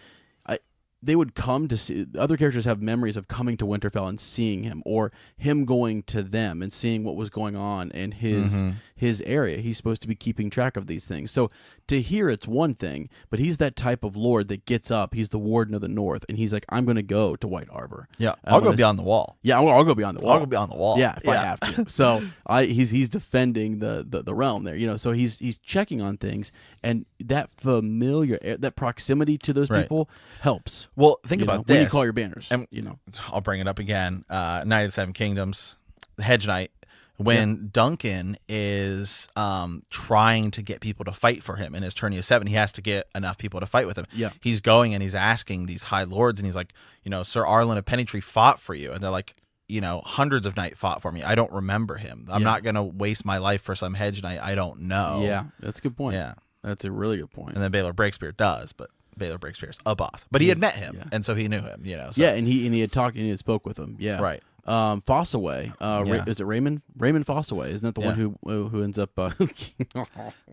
they would come to see other characters have memories of coming to Winterfell and seeing him, or him going to them and seeing what was going on in his area. He's supposed to be keeping track of these things. So to hear it's one thing, but he's that type of lord that gets up. He's the warden of the North, and he's like, I'm going to go to White Harbor. Yeah, I'll go beyond the wall. Yeah, I'll go beyond the wall. I'll go beyond the wall. Yeah, if I have to. So he's defending the realm there. So he's checking on things, and that that proximity to those people helps. Well, think about this. When you call your banners, I'll bring it up again. Knight of the Seven Kingdoms, the Hedge Knight. When Duncan is trying to get people to fight for him in his tourney of 7, he has to get enough people to fight with him. Yeah. He's going and he's asking these high lords, and he's like, Sir Arlen of Pennytree fought for you. And they're like, hundreds of knights fought for me. I don't remember him. I'm not going to waste my life for some hedge knight I don't know. Yeah, that's a good point. Yeah. That's a really good point. And then Baelor Breakspear does, but Baelor Breakspear's a boss. But he had met him, and so he knew him, So. Yeah, and he had talked and he had spoke with him. Yeah. Right. Fossaway. Is it Raymond? Raymond Fossaway. Isn't that the one who ends up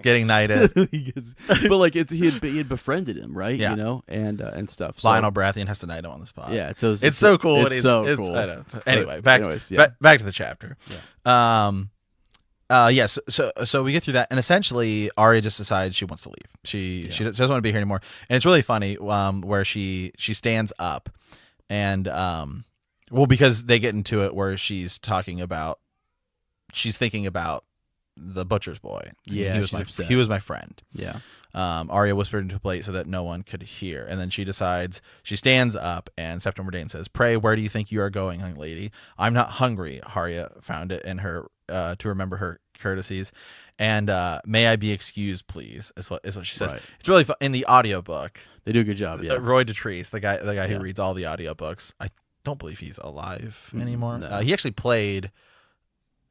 getting knighted? But like he had befriended him, right? Yeah. And stuff. So, Lionel Baratheon has to knight him on the spot. Yeah. It's so cool. It's so cool. I know. Anyway, back to the chapter. Yeah. So we get through that, and essentially Arya just decides she wants to leave. She doesn't want to be here anymore, and it's really funny where she stands up, and because they get into it where she's thinking about the butcher's boy. Yeah, he was my friend. Yeah. Arya whispered into a plate so that no one could hear, and then she stands up, and Septim Mordain says, "Pray, where do you think you are going, young lady? I'm not hungry." Arya found it in her to remember her courtesies, and may I be excused, please, is what she says. Right. It's really fun. In the audiobook. They do a good job. Yeah. Roy Dotrice, the guy who reads all the audiobooks, don't believe he's alive anymore. No. He actually played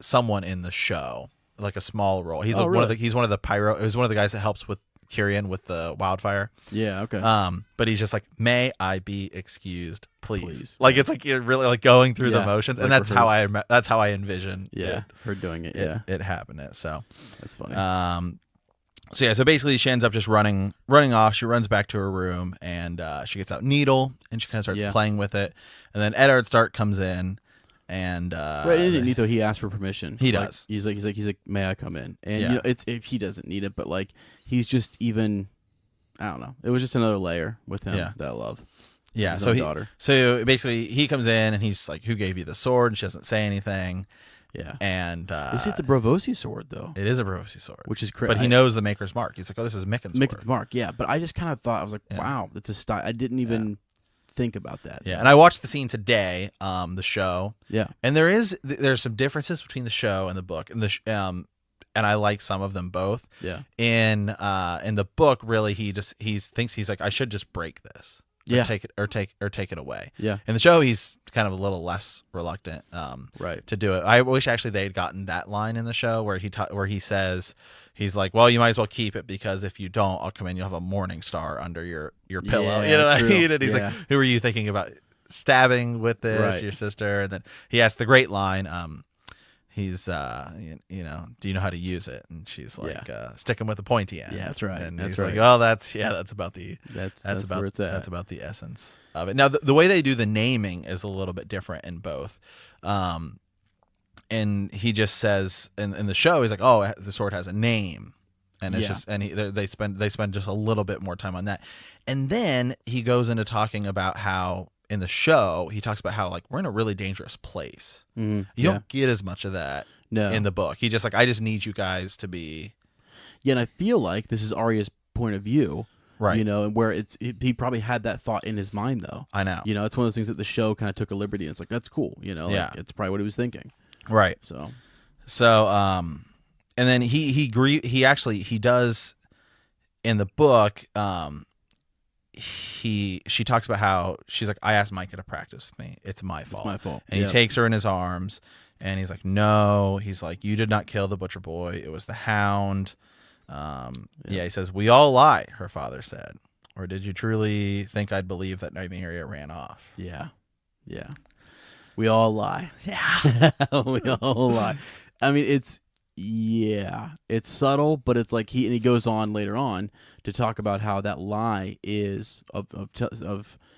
someone in the show, like a small role. He's really? one of the pyro. It was one of the guys that helps with Tyrion with the wildfire. Yeah, okay. But he's just like, may I be excused, please. Like it's like you're really like going through the motions, like and that's how I envision. her doing it. It happening. So that's funny. So basically she ends up just running off. She runs back to her room, and she gets out needle, and she kind of starts playing with it. And then Eddard Stark comes in, and right, isn't it, he asks for permission. He does. He's like, may I come in? And he doesn't need it, but like he's just even, I don't know. It was just another layer with him that I love. Yeah. Daughter. So basically he comes in and he's like, who gave you the sword? And she doesn't say anything. Yeah. And is it the Bravosi sword though? It is a Bravosi sword, which is crazy. But he knows the Maker's Mark. He's like, oh, this is Mikken's sword. Mikken's Mark. Yeah. But I just kind of thought, I was like, wow, that's a style. I didn't even think about that. Yeah. And I watched the scene today, the show. Yeah. And there's some differences between the show and the book, and and I like some of them both. Yeah. In the book, really, he thinks he's like, I should just break this. Take it away. Yeah. In the show, he's kind of a little less reluctant, to do it. I wish actually they had gotten that line in the show where he says, he's like, well, you might as well keep it, because if you don't, I'll come in, you'll have a morning star under your pillow. Yeah, you know what true. I mean? And he's like, who are you thinking about stabbing with this? Right. Your sister? And then he asks the great line. He's, do you know how to use it? And she's like, stick him with the pointy end. Yeah, that's right. And that's he's right. like, oh, that's about the where it's at. That's about the essence of it. Now, the way they do the naming is a little bit different in both. And he just says in the show, he's like, oh, the sword has a name. And it's just, and they spend just a little bit more time on that. And then he goes into talking about how, in the show, he talks about how, like, we're in a really dangerous place. Mm-hmm. You don't get as much of that in the book. He just like, I just need you guys to be. Yeah, and I feel like this is Arya's point of view, right? And where he probably had that thought in his mind, though. I know. It's one of those things that the show kind of took a liberty, and it's like, that's cool. Like, it's probably what he was thinking. Right. So, and then he does in the book. She talks about how she's like, I asked Micah to practice with me. It's my fault. It's my fault. And he takes her in his arms, and he's like, no. He's like, you did not kill the butcher boy. It was the hound. He says, we all lie, her father said. Or did you truly think I'd believe that Nymeria ran off? Yeah. Yeah. We all lie. Yeah. We all lie. I mean, it's subtle, but it's like he goes on later on to talk about how that lie is of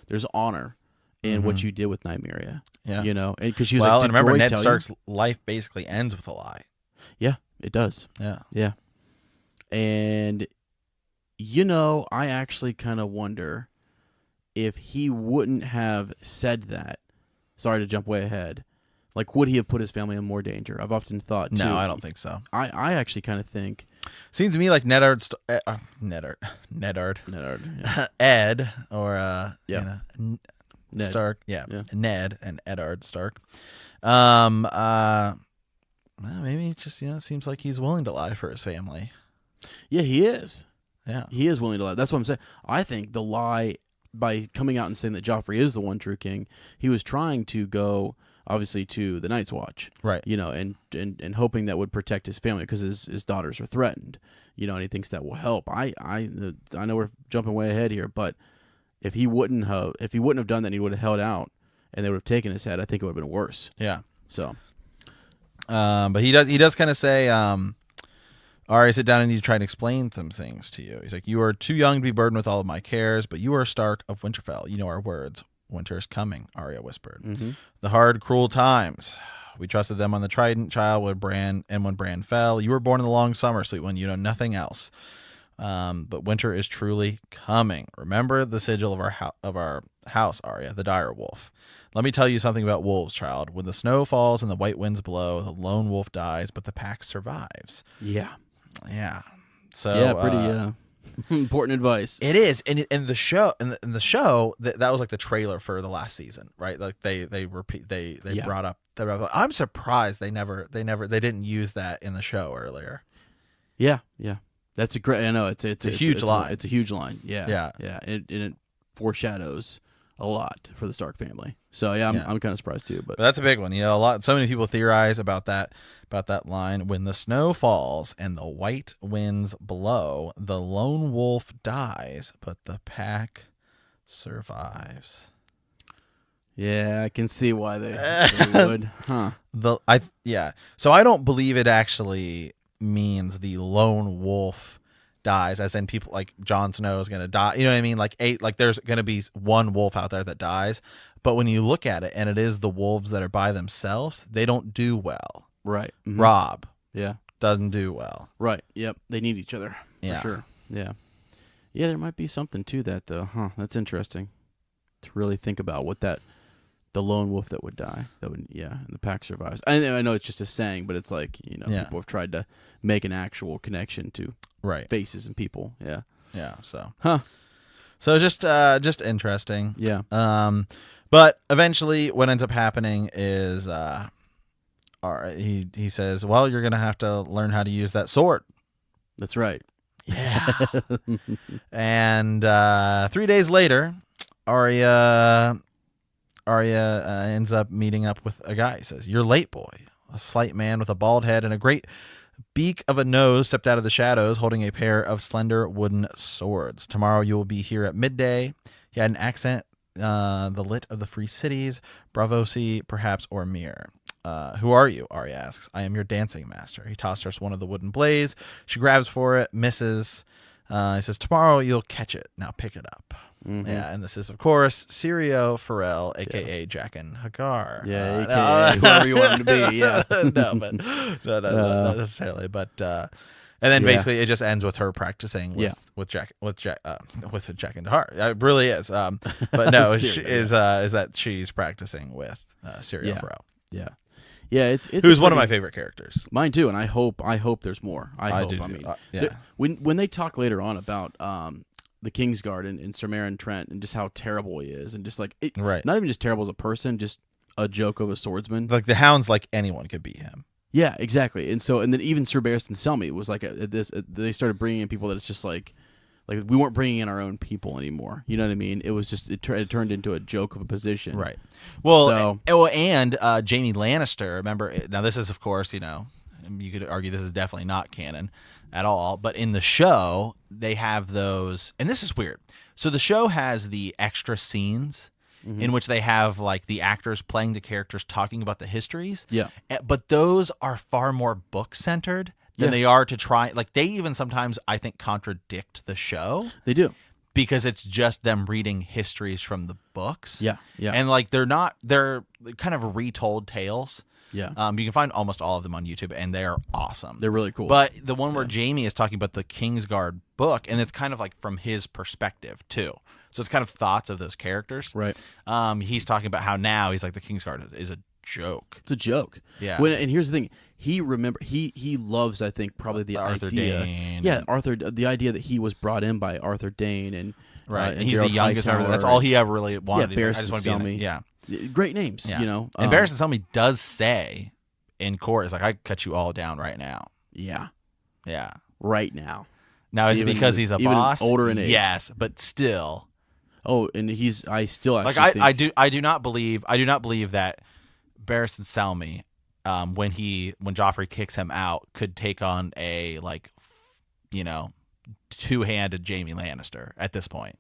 there's honor in what you did with Nymeria. Yeah. And because she was like, and remember, Ned Stark's life basically ends with a lie. Yeah, it does. Yeah. Yeah. And I actually kind of wonder if he wouldn't have said that. Sorry to jump way ahead. Like, would he have put his family in more danger? I've often thought, too. No, I don't think so. I actually kind of think... Seems to me like Nedard, yeah. Ed, or, Ned. Stark. Yeah. Ned and Eddard Stark. Maybe it just, it seems like he's willing to lie for his family. Yeah, he is. Yeah. He is willing to lie. That's what I'm saying. I think the lie, by coming out and saying that Joffrey is the one true king, he was trying to go... obviously to the Night's Watch, right? And hoping that would protect his family because his daughters are threatened, and he thinks that will help. I know we're jumping way ahead here, but if he wouldn't have done that, and he would have held out, and they would have taken his head, I think it would have been worse. Yeah. So, but he does kind of say, Arya, sit down and need to try and explain some things to you. He's like, you are too young to be burdened with all of my cares, but you are Stark of Winterfell. You know our words. Winter is coming, Arya whispered. Mm-hmm. The hard, cruel times. We trusted them on the Trident, child, when Bran fell. You were born in the long summer, sweet one. You know nothing else. But winter is truly coming. Remember the sigil of our house, Arya, the dire wolf. Let me tell you something about wolves, child. When the snow falls and the white winds blow, the lone wolf dies, but the pack survives. Yeah. Yeah. So pretty important advice. It is, and in the show, that was like the trailer for the last season, right? Like they brought up. I'm surprised they didn't use that in the show earlier. Yeah, that's a great. I know it's a huge line. It's a huge line. Yeah, yeah. And it foreshadows a lot for the Stark family. So yeah, I'm kind of surprised too. But that's a big one. So many people theorize about that line. When the snow falls and the white winds blow, the lone wolf dies, but the pack survives. Yeah, I can see why they would. Huh. So I don't believe it actually means the lone wolf dies, as in people like Jon Snow is going to die. You know what I mean? Like there's going to be one wolf out there that dies. But when you look at it, and it is the wolves that are by themselves, they don't do well. Right. Mm-hmm. Robb. Yeah. Doesn't do well. Right. Yep. They need each other. Yeah. For sure. Yeah. Yeah, there might be something to that, though. Huh. That's interesting to really think about what the lone wolf that would die, and the pack survives. I know it's just a saying, but it's like, people have tried to make an actual connection to faces and people. Yeah. Yeah. So. Huh. So just interesting. Yeah. But eventually, what ends up happening is, he says, "Well, you're gonna have to learn how to use that sword." That's right. Yeah. And 3 days later, Arya ends up meeting up with a guy. He says, "You're late, boy." A slight man with a bald head and a great beak of a nose stepped out of the shadows, holding a pair of slender wooden swords. "Tomorrow you will be here at midday." He had an accent, the lit of the free cities, Bravosi, perhaps, or Mir. "Who are you?" Arya asks. "I am your dancing master." He tosses her one of the wooden blades. She grabs for it, misses. He says, "Tomorrow you'll catch it. Now pick it up." Mm-hmm. Yeah, and this is, of course, Sirio Farrell, a.k.a. Jack and Hagar. Yeah, a.k.a. whoever you want him to be, yeah. Not necessarily. But and then basically it just ends with her practicing with Jack and Hagar. It really is. But no, is that she's practicing with Sirio Farrell. Yeah. Yeah, it's who's one of my favorite characters. Mine too, and I hope there's more. I hope. Do. I mean, when they talk later on about the Kingsguard and Sir Meryn Trent and just how terrible he is, and just like not even just terrible as a person, just a joke of a swordsman. Like the Hound's like anyone could beat him. Yeah, exactly. And then even Sir Barristan Selmy was like they started bringing in people that it's just like we weren't bringing in our own people anymore. You know what I mean? It was just it turned into a joke of a position. Right. Well, and Jaime Lannister. Remember, now this is, of course, you could argue this is definitely not canon at all. But in the show, they have those, and this is weird. So the show has the extra scenes in which they have like the actors playing the characters talking about the histories. Yeah. But those are far more book centered than they are to try. Like they even sometimes, I think, contradict the show. They do. Because it's just them reading histories from the books. Yeah, yeah. And like they're kind of retold tales. Yeah. You can find almost all of them on YouTube, and they are awesome. They're really cool. But the one where Jaime is talking about the Kingsguard book, and it's kind of like from his perspective too. So it's kind of thoughts of those characters. Right. He's talking about how now he's like the Kingsguard is a joke. It's a joke. Yeah. And here's the thing. He loves, I think, probably the Arthur idea. Dayne. Yeah, the idea that he was brought in by Arthur Dayne and and he's Gerald the youngest member. That's all he ever really wanted. Yeah, I just want to be in it. Yeah. Great names, yeah. And Barristan Selmy does say in court, "It's like I cut you all down right now." Yeah. Yeah. Right now. Now is it because he's a boss? Older in age. Yes, but still. Oh, and I still actually like think... I do not believe that Barristan Selmy, when Joffrey kicks him out, could take on a two-handed Jaime Lannister at this point.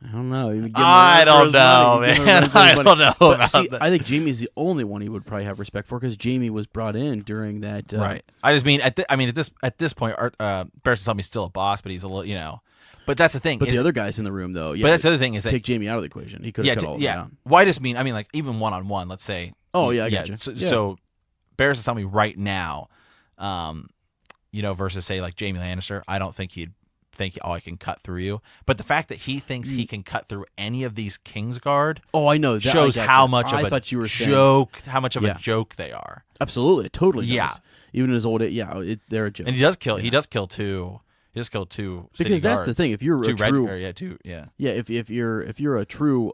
I don't know. I don't know, man. I don't know about that. I think Jaime's the only one he would probably have respect for because Jaime was brought in during that. Right. I just mean at this point, Barristan Selmy's still a boss, but he's a little, But that's the thing. But the other guys in the room, though, but that's the other thing is that take Jaime out of the equation. He could have cut all of them down. Well, I just mean, like even one-on-one, let's say. Oh yeah, I got you. So Barristan Selmy right now, versus say like Jaime Lannister, I don't think he'd think, "Oh, I can cut through you." But the fact that he thinks he can cut through any of these Kingsguard, I know, that shows how much of a joke, how much of a joke they are. Absolutely, it totally does. Yeah. Even in his old age, they're a joke. And he does kill. He does kill two. He just killed two city because that's guards. the thing. If you're a true, if you're a true,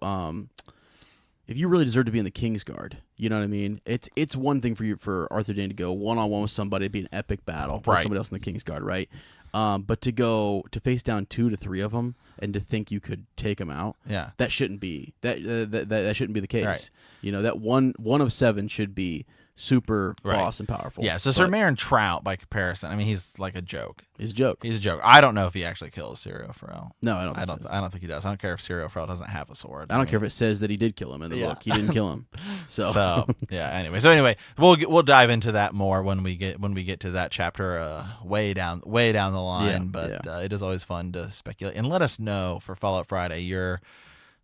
if you really deserve to be in the Kingsguard, you know what I mean. It's one thing for Arthur Dayne to go one-on-one with somebody, it'd be an epic battle, with somebody else in the Kingsguard, right? But to face down 2 to 3 of them and to think you could take them out, that shouldn't be that shouldn't be the case. Right. You know, that one of 7 should be super boss and powerful. Yeah, so Sir Maren Trout, by comparison, I mean, he's like a joke. He's a joke. He's a joke. I don't know if he actually kills Syrio Forel. No, I don't think he does. I don't care if Syrio Forel doesn't have a sword. I don't care if it says that he did kill him in the book. He didn't kill him. So yeah. Anyway, we'll dive into that more when we get to that chapter way down the line. It is always fun to speculate, and let us know for Fallout Friday your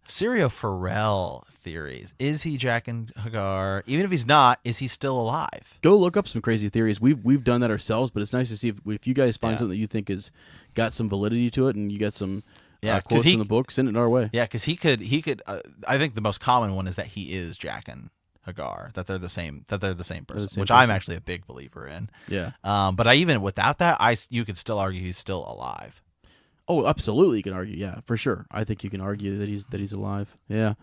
Syrio Forel theories. Is he Jaqen H'ghar? Even if he's not, is he still alive? Go look up some crazy theories. We've done that ourselves, but it's nice to see if you guys find something that you think has got some validity to it, and you got some quotes in the book, send it our way. Yeah, because he could. I think the most common one is that he is Jaqen H'ghar. That they're the same person, which I'm actually a big believer in. Yeah. But even without that, you could still argue he's still alive. Oh, absolutely, you can argue. Yeah, for sure. I think you can argue that he's alive. Yeah.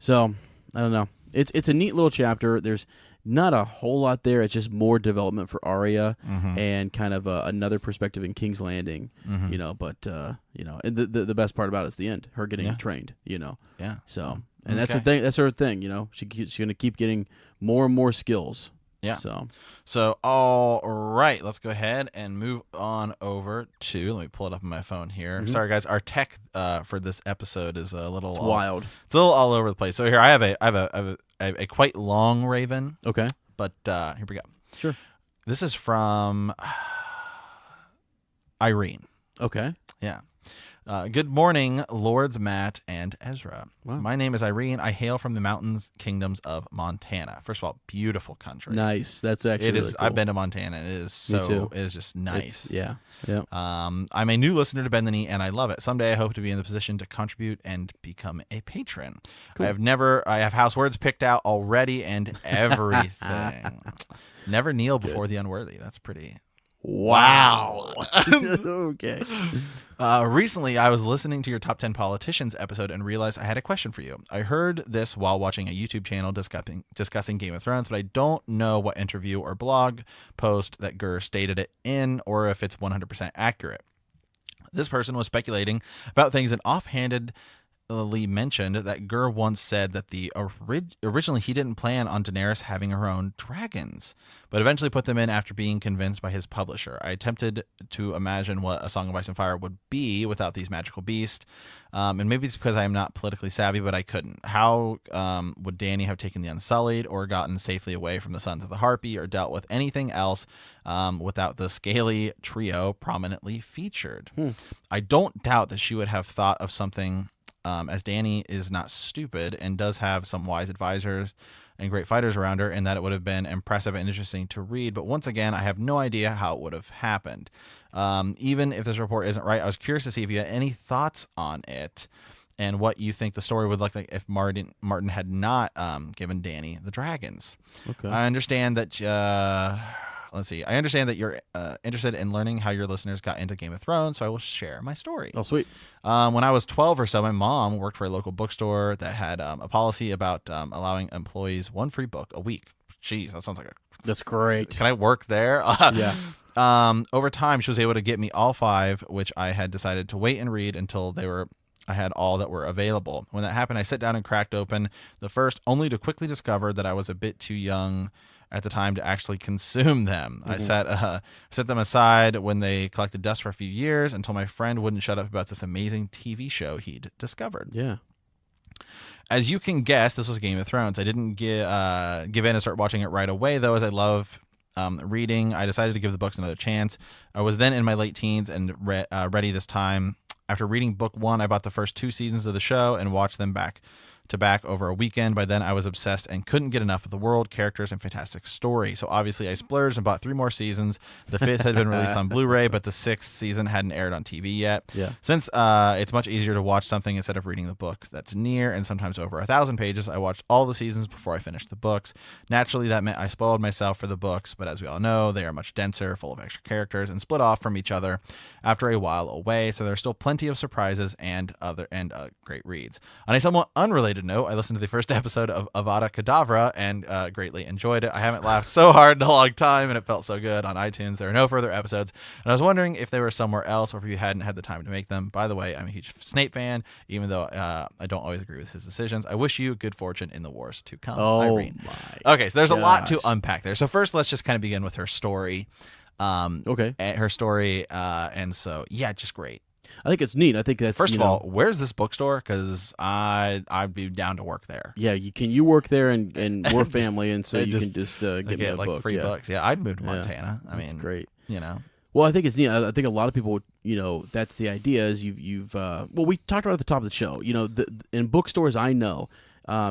So I don't know. It's a neat little chapter. There's not a whole lot there. It's just more development for Arya and kind of another perspective in King's Landing. You know, but and the best part about it is the end. Her getting trained. You know. Yeah. So that's the thing. That's her thing. You know, she's gonna keep getting more and more skills. Yeah. So all right, let's go ahead and move on over to. Let me pull it up on my phone here. Sorry, guys. Our tech for this episode is a little wild. It's a little all over the place. So here I have a quite long raven. Okay. But here we go. Sure. This is from Irene. Okay. Yeah. Good morning, Lords Matt and Ezra. Wow. My name is Irene. I hail from the mountains kingdoms of Montana. First of all, beautiful country. Nice. That's actually it is. Really cool. I've been to Montana. And it is It is just nice. Yeah. I'm a new listener to Bend the Knee, and I love it. Someday I hope to be in the position to contribute and become a patron. Cool. I have house words picked out already and everything. Never kneel before the unworthy. That's pretty. Wow. Okay. Recently, I was listening to your Top 10 Politicians episode and realized I had a question for you. I heard this while watching a YouTube channel discussing Game of Thrones, but I don't know what interview or blog post that Gurr stated it in or if it's 100% accurate. This person was speculating about things and offhandedly mentioned that Gurr once said that originally he didn't plan on Daenerys having her own dragons, but eventually put them in after being convinced by his publisher. I attempted to imagine what A Song of Ice and Fire would be without these magical beasts, and maybe it's because I am not politically savvy, but I couldn't. How would Dany have taken the Unsullied or gotten safely away from the Sons of the Harpy or dealt with anything else without the scaly trio prominently featured? I don't doubt that she would have thought of something as Dany is not stupid and does have some wise advisors and great fighters around her, and that it would have been impressive and interesting to read. But once again, I have no idea how it would have happened. Even if this report isn't right, I was curious to see if you had any thoughts on it and what you think the story would look like if Martin had not given Dany the dragons. Okay. I understand that... I understand that you're interested in learning how your listeners got into Game of Thrones, so I will share my story. Oh, sweet. When I was 12 or so, my mom worked for a local bookstore that had a policy about allowing employees one free book a week. Jeez, that sounds like That's great. Can I work there? Yeah. Over time, she was able to get me all 5, which I had decided to wait and read until I had all that were available. When that happened, I sat down and cracked open the first, only to quickly discover that I was a bit too young at the time to actually consume them. Mm-hmm. I set them aside when they collected dust for a few years until my friend wouldn't shut up about this amazing TV show he'd discovered. Yeah. As you can guess, this was Game of Thrones. I didn't give in and start watching it right away, though, as I love reading. I decided to give the books another chance. I was then in my late teens and ready this time. After reading book 1, I bought the first 2 seasons of the show and watched them back to back over a weekend. By then I was obsessed and couldn't get enough of the world, characters, and fantastic story. So obviously I splurged and bought 3 more seasons. The 5th had been released on Blu-ray, but the 6th season hadn't aired on TV yet. Yeah. Since it's much easier to watch something instead of reading the book that's near and sometimes over 1,000 pages, I watched all the seasons before I finished the books. Naturally, that meant I spoiled myself for the books, but as we all know, they are much denser, full of extra characters, and split off from each other after a while away. So there's still plenty of surprises and great reads. On a somewhat unrelated related note, I listened to the first episode of Avada Kedavra and greatly enjoyed it. I haven't laughed so hard in a long time, and it felt so good on iTunes. There are no further episodes, and I was wondering if they were somewhere else or if you hadn't had the time to make them. By the way, I'm a huge Snape fan, even though I don't always agree with his decisions. I wish you good fortune in the wars to come, Irene. Okay, so there's a lot to unpack there. So first, let's just kind of begin with her story. Her story, and so yeah, just great. I think it's neat. I think that's first of all, where's this bookstore? Because I'd be down to work there. Yeah, you work there and we're family, and so you can just get me a like book. Free books. Yeah, I'd move to Montana. I mean, great. Well, I think it's neat. I think a lot of people, that's the idea. Is you've we talked about at the top of the show. In bookstores, I know.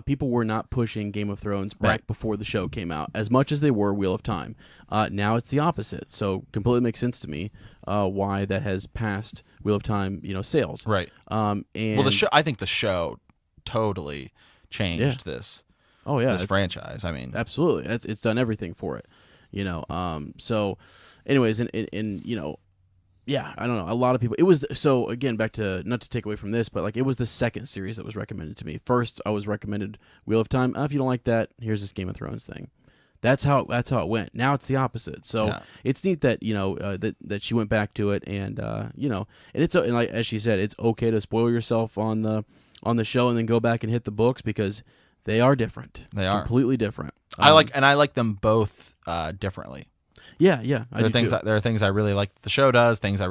People were not pushing Game of Thrones back before the show came out as much as they were Wheel of Time. Now it's the opposite. So completely makes sense to me why that has passed Wheel of Time, sales. Right. And the show. I think the show totally changed this. Oh yeah, this franchise. I mean, absolutely. It's done everything for it. So, anyways, and yeah, I don't know. A lot of people. It was so again back to not to take away from this, but like it was the second series that was recommended to me. First, I was recommended Wheel of Time. If you don't like that, here's this Game of Thrones thing. That's how it went. Now it's the opposite. So it's neat that that she went back to it, and and it's and like as she said, it's okay to spoil yourself on the show and then go back and hit the books because they are different. They are completely different. I like them both differently. Yeah, there are things I really like the show does. Things I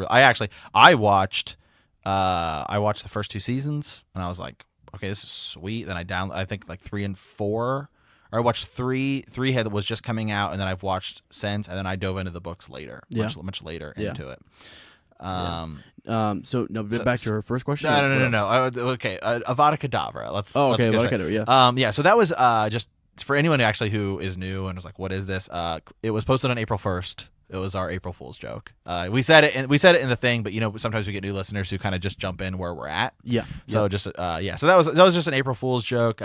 watched the first 2 seasons and I was like, okay, this is sweet. Then I think like 3 and 4, or I watched 3 was just coming out, and then I've watched since, and then I dove into the books later, much later into it. So back to her first question. No. Okay, Avada Kedavra. Let's Avada Kedavra. Yeah. So that was just. For anyone actually who is new and was like, "What is this?" It was posted on April 1st. It was our April Fool's joke. We said it in the thing, but sometimes we get new listeners who kind of just jump in where we're at. Yeah. So just So that was just an April Fool's joke.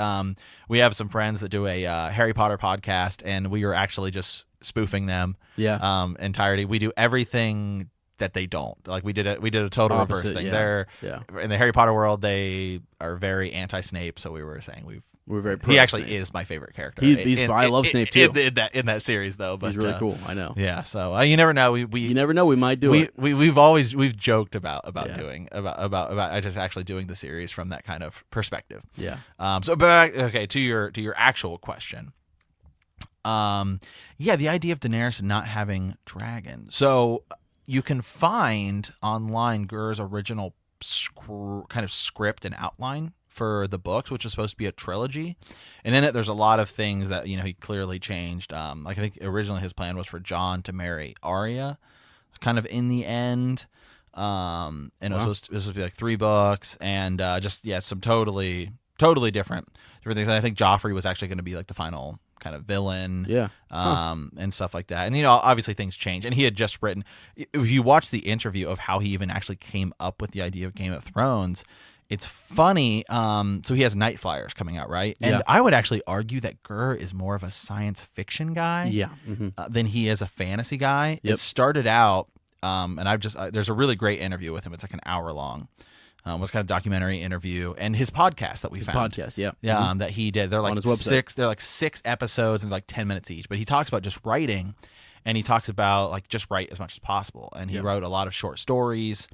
We have some friends that do a Harry Potter podcast, and we are actually just spoofing them. Yeah. Entirety. We do everything that they don't. Like we did a total reverse thing. They're in the Harry Potter world. They are very anti-Snape. So we were saying we're very. He actually is my favorite character. I love Snape too. In that series though, but he's really cool. I know. Yeah. So you never know. You never know. We might do it. We've joked about doing about just actually doing the series from that kind of perspective. Yeah. So back to your actual question. The idea of Daenerys not having dragons. So you can find online Gur's original kind of script and outline for the books, which is supposed to be a trilogy, and in it there's a lot of things that he clearly changed. Like I think originally his plan was for Jon to marry Arya, kind of in the end, and it was supposed to be like 3 books, and some totally different things. And I think Joffrey was actually going to be like the final kind of villain, and stuff like that. And obviously things change. And he had just written. If you watch the interview of how he even actually came up with the idea of Game of Thrones, it's funny. So he has Night Flyers coming out, right? And I would actually argue that Gur is more of a science fiction guy, than he is a fantasy guy. It started out, and there's a really great interview with him. It's like an hour long. It was kind of documentary interview, and his podcast that we found. That he did. They're like on his website. 6. They're like 6 episodes and like 10 minutes each. But he talks about just writing, and he talks about like just write as much as possible. And he wrote a lot of short stories.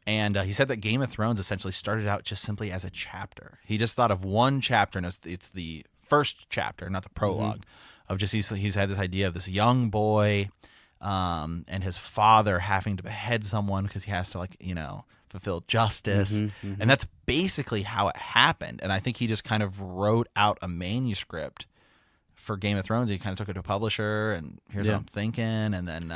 And he said that Game of Thrones essentially started out just simply as a chapter. He just thought of one chapter, and it's the first chapter, not the prologue, of just he's had this idea of this young boy, and his father having to behead someone because he has to fulfill justice, and that's basically how it happened. And I think he just kind of wrote out a manuscript for Game of Thrones. He kind of took it to a publisher, and here's what I'm thinking, and then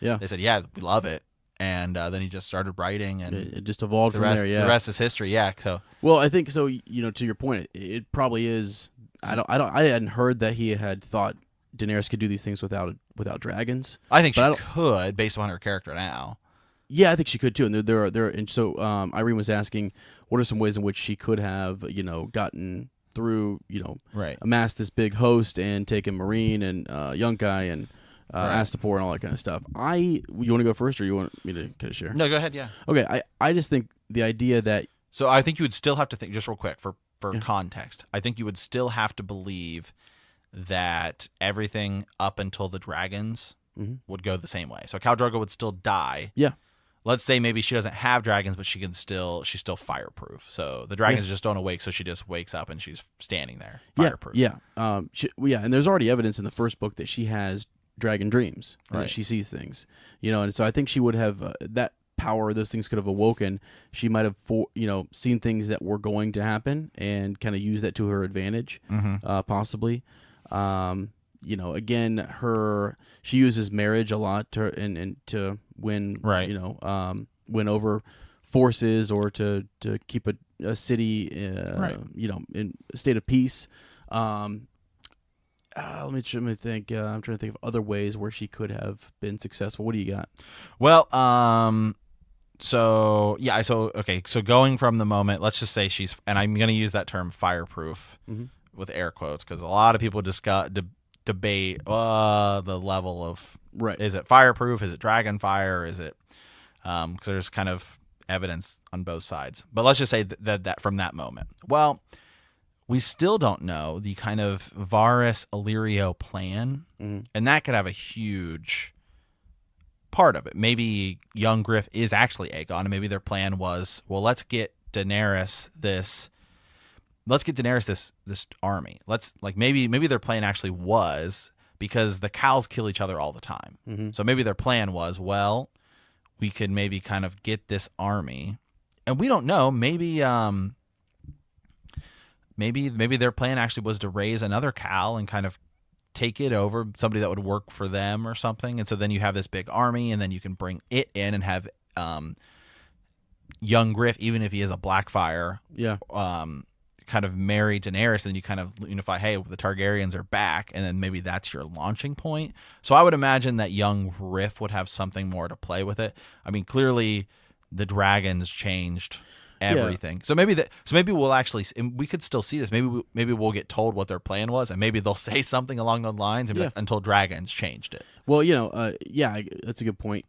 they said, we love it. And then he just started writing, and it just evolved from there. The rest is history. Yeah. So I think so. To your point, it probably is. I hadn't heard that he had thought Daenerys could do these things without dragons. I think she could, based on her character now. Yeah, I think she could too. And there are. And so Irene was asking, what are some ways in which she could have gotten through, amassed this big host and taken Marine and Yunkai and Astapor and all that kind of stuff. You want to go first, or you want me to kind of share? No, go ahead. Yeah. Okay. I just think the idea that. So I think you would still have to think, just real quick, for for context, I think you would still have to believe that everything up until the dragons would go the same way. So Khal Drogo would still die. Yeah. Let's say maybe she doesn't have dragons, but she's still fireproof. So the dragons just don't awake, so she just wakes up and she's standing there, fireproof. Yeah. And there's already evidence in the first book that she has dragon dreams, and that she sees things, and so I think she would have that power. Those things could have awoken. She might have seen things that were going to happen and kind of use that to her advantage, possibly. Again, she uses marriage a lot to win, win over forces, or to keep a city in a state of peace. Let me think. I'm trying to think of other ways where she could have been successful. What do you got? Well, so going from the moment, let's just say she's, and I'm going to use that term fireproof with air quotes, because a lot of people just debate the level of, is it fireproof? Is it dragon fire? Is it, because there's kind of evidence on both sides. But let's just say that from that moment. Well, we still don't know the kind of Varys Illyrio plan, and that could have a huge part of it. Maybe young Griff is actually Aegon, and maybe their plan was, well, let's get Daenerys this army. Maybe their plan actually was, because the cows kill each other all the time. So maybe their plan was, well, we could maybe kind of get this army, and we don't know. Maybe their plan actually was to raise another cow and kind of take it over, somebody that would work for them or something. And so then you have this big army, and then you can bring it in and have young Griff, even if he is a Blackfire, kind of marry Daenerys, and you kind of unify, hey, the Targaryens are back, and then maybe that's your launching point. So I would imagine that young Griff would have something more to play with it. I mean, clearly the dragons changed everything. So maybe we'll actually, and we could still see this. Maybe we'll get told what their plan was, and maybe they'll say something along those lines, and until dragons changed it. Well, that's a good point.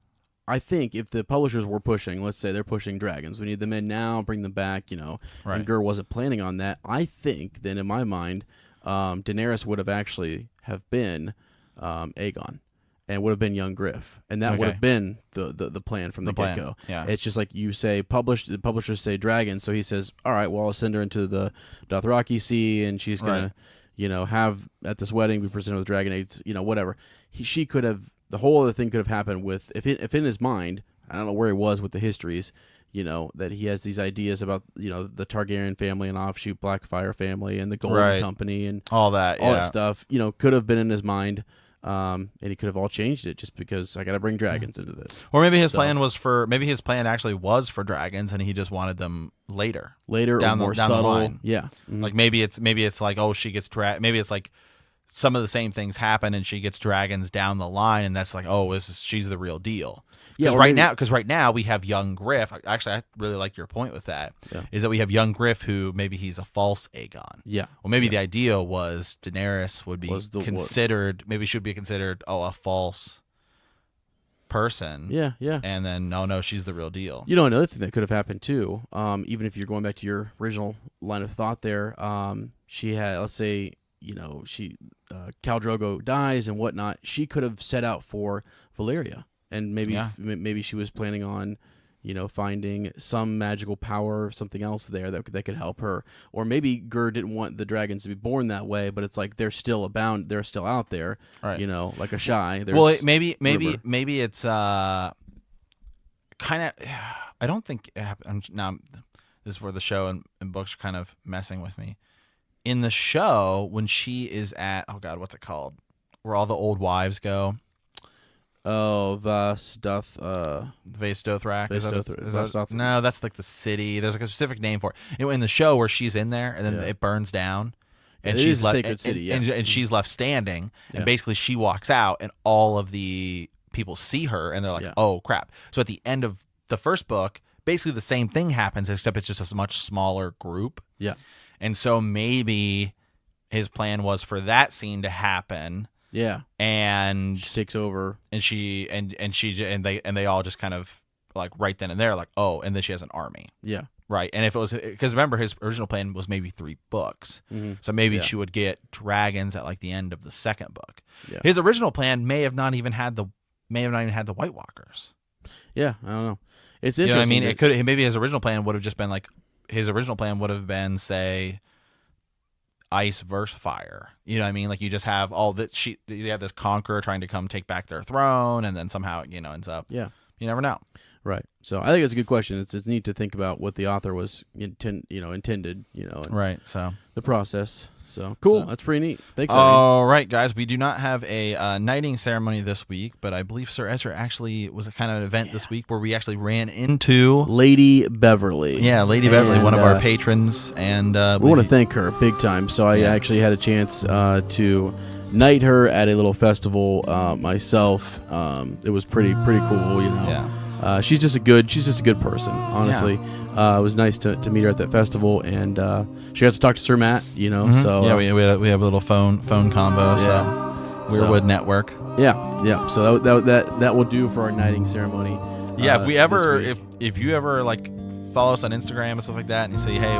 I think if the publishers were pushing, let's say they're pushing dragons, we need them in now, bring them back, and Gur wasn't planning on that. I think then, in my mind, Daenerys would have actually have been Aegon, and would have been young Griff, and that would have been the plan from the get-go. Yeah. It's just like you say, the publishers say dragons, so he says, all right, well, I'll send her into the Dothraki Sea, and she's gonna, have at this wedding be presented with dragon eggs, whatever. She could have. The whole other thing could have happened with, if in his mind, I don't know where he was with the histories, that he has these ideas about, the Targaryen family and offshoot Blackfire family and the Golden Company and all that stuff, could have been in his mind. And he could have all changed it just because I got to bring dragons into this. Or maybe his plan actually was for dragons, and he just wanted them later down, or more down subtle. the line. Yeah. Like maybe it's like, oh, she gets maybe it's like some of the same things happen, and she gets dragons down the line, and that's like, oh, she's the real deal. Because right now we have young Griff. Actually, I really like your point with that. Yeah. Is that we have young Griff, who maybe he's a false Aegon. Yeah. Well, maybe the idea was Daenerys would be considered. Maybe she would be considered a false person. Yeah. And then no, she's the real deal. Another thing that could have happened too. Even if you're going back to your original line of thought there, she had, let's say, Khal Drogo dies and whatnot. She could have set out for Valyria, and maybe she was planning on, finding some magical power or something else there that could help her. Or maybe Gur didn't want the dragons to be born that way, but it's like they're still out there, right. Like a shy. Well, maybe it's kind of. I don't think now. This is where the show and books are kind of messing with me. In the show, when she is at, oh God, what's it called? Where all the old wives go. Oh, Vastothrak. No, that's like the city. There's like a specific name for it. In the show where she's in there, and then it burns down, and she's left, sacred city, and she's left standing, and basically she walks out, and all of the people see her, and they're like, oh crap. So at the end of the first book, basically the same thing happens, except it's just a much smaller group. Yeah. And so maybe his plan was for that scene to happen. Yeah. And she takes over. And they all just kind of like right then and there, like, oh, and then she has an army. Yeah. Right, and if it was, because remember his original plan was maybe 3 books, so maybe she would get dragons at like the end of the 2nd book. Yeah. His original plan may have not even had the White Walkers. Yeah, I don't know. It's You know what I interesting. mean? It could maybe his original plan would have just been like say ice versus fire. You know what I mean? Like you just have all that you have this conqueror trying to come take back their throne, and then somehow ends up. Yeah. You never know. Right. So I think it's a good question. It's neat to think about what the author was intended, and Right. So the process. So cool. That's pretty neat. Thanks. All right, guys. We do not have a knighting ceremony this week, but I believe Sir Ezra actually was a kind of an event this week where we actually ran into Lady Beverly. Yeah, Lady Beverly, one of our patrons, and we want to thank her big time. So I actually had a chance to knight her at a little festival myself. It was pretty cool, Yeah. She's just a good person, honestly. It was nice to meet her at that festival, and she got to talk to Sir Matt, So yeah, we have a little phone combo. So Weirwood Network. Yeah. So that will do for our knighting ceremony. Yeah, if you ever like follow us on Instagram and stuff like that, and you say, hey,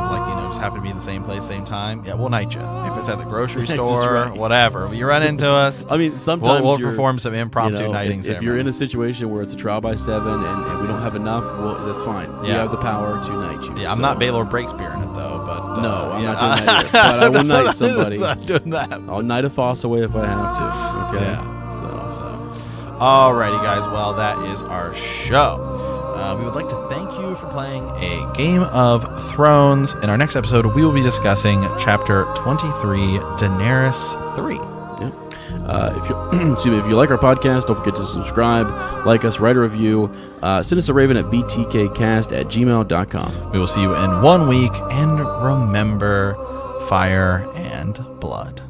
just happen to be in the same place, same time, yeah, we'll knight you. If it's at the grocery store, whatever, you run into us. I mean, sometimes we'll perform some impromptu knighting ceremonies. If you're in a situation where it's a trial by 7 and we don't have enough, well, that's fine. Yeah. We have the power to knight you. Yeah, I'm not Baylor Breakspear in it though, but no, I'm not doing that either. But I will knight somebody. I'm not doing that. I'll knight a Foss away if I have to. Okay. Yeah. So. Alrighty, guys. Well, that is our show. We would like to thank you for playing a Game of Thrones. In our next episode, we will be discussing Chapter 23, Daenerys 3. If you like our podcast, don't forget to subscribe, like us, write a review, send us a raven at btkcast@gmail.com. We will see you in 1 week, and remember, fire and blood.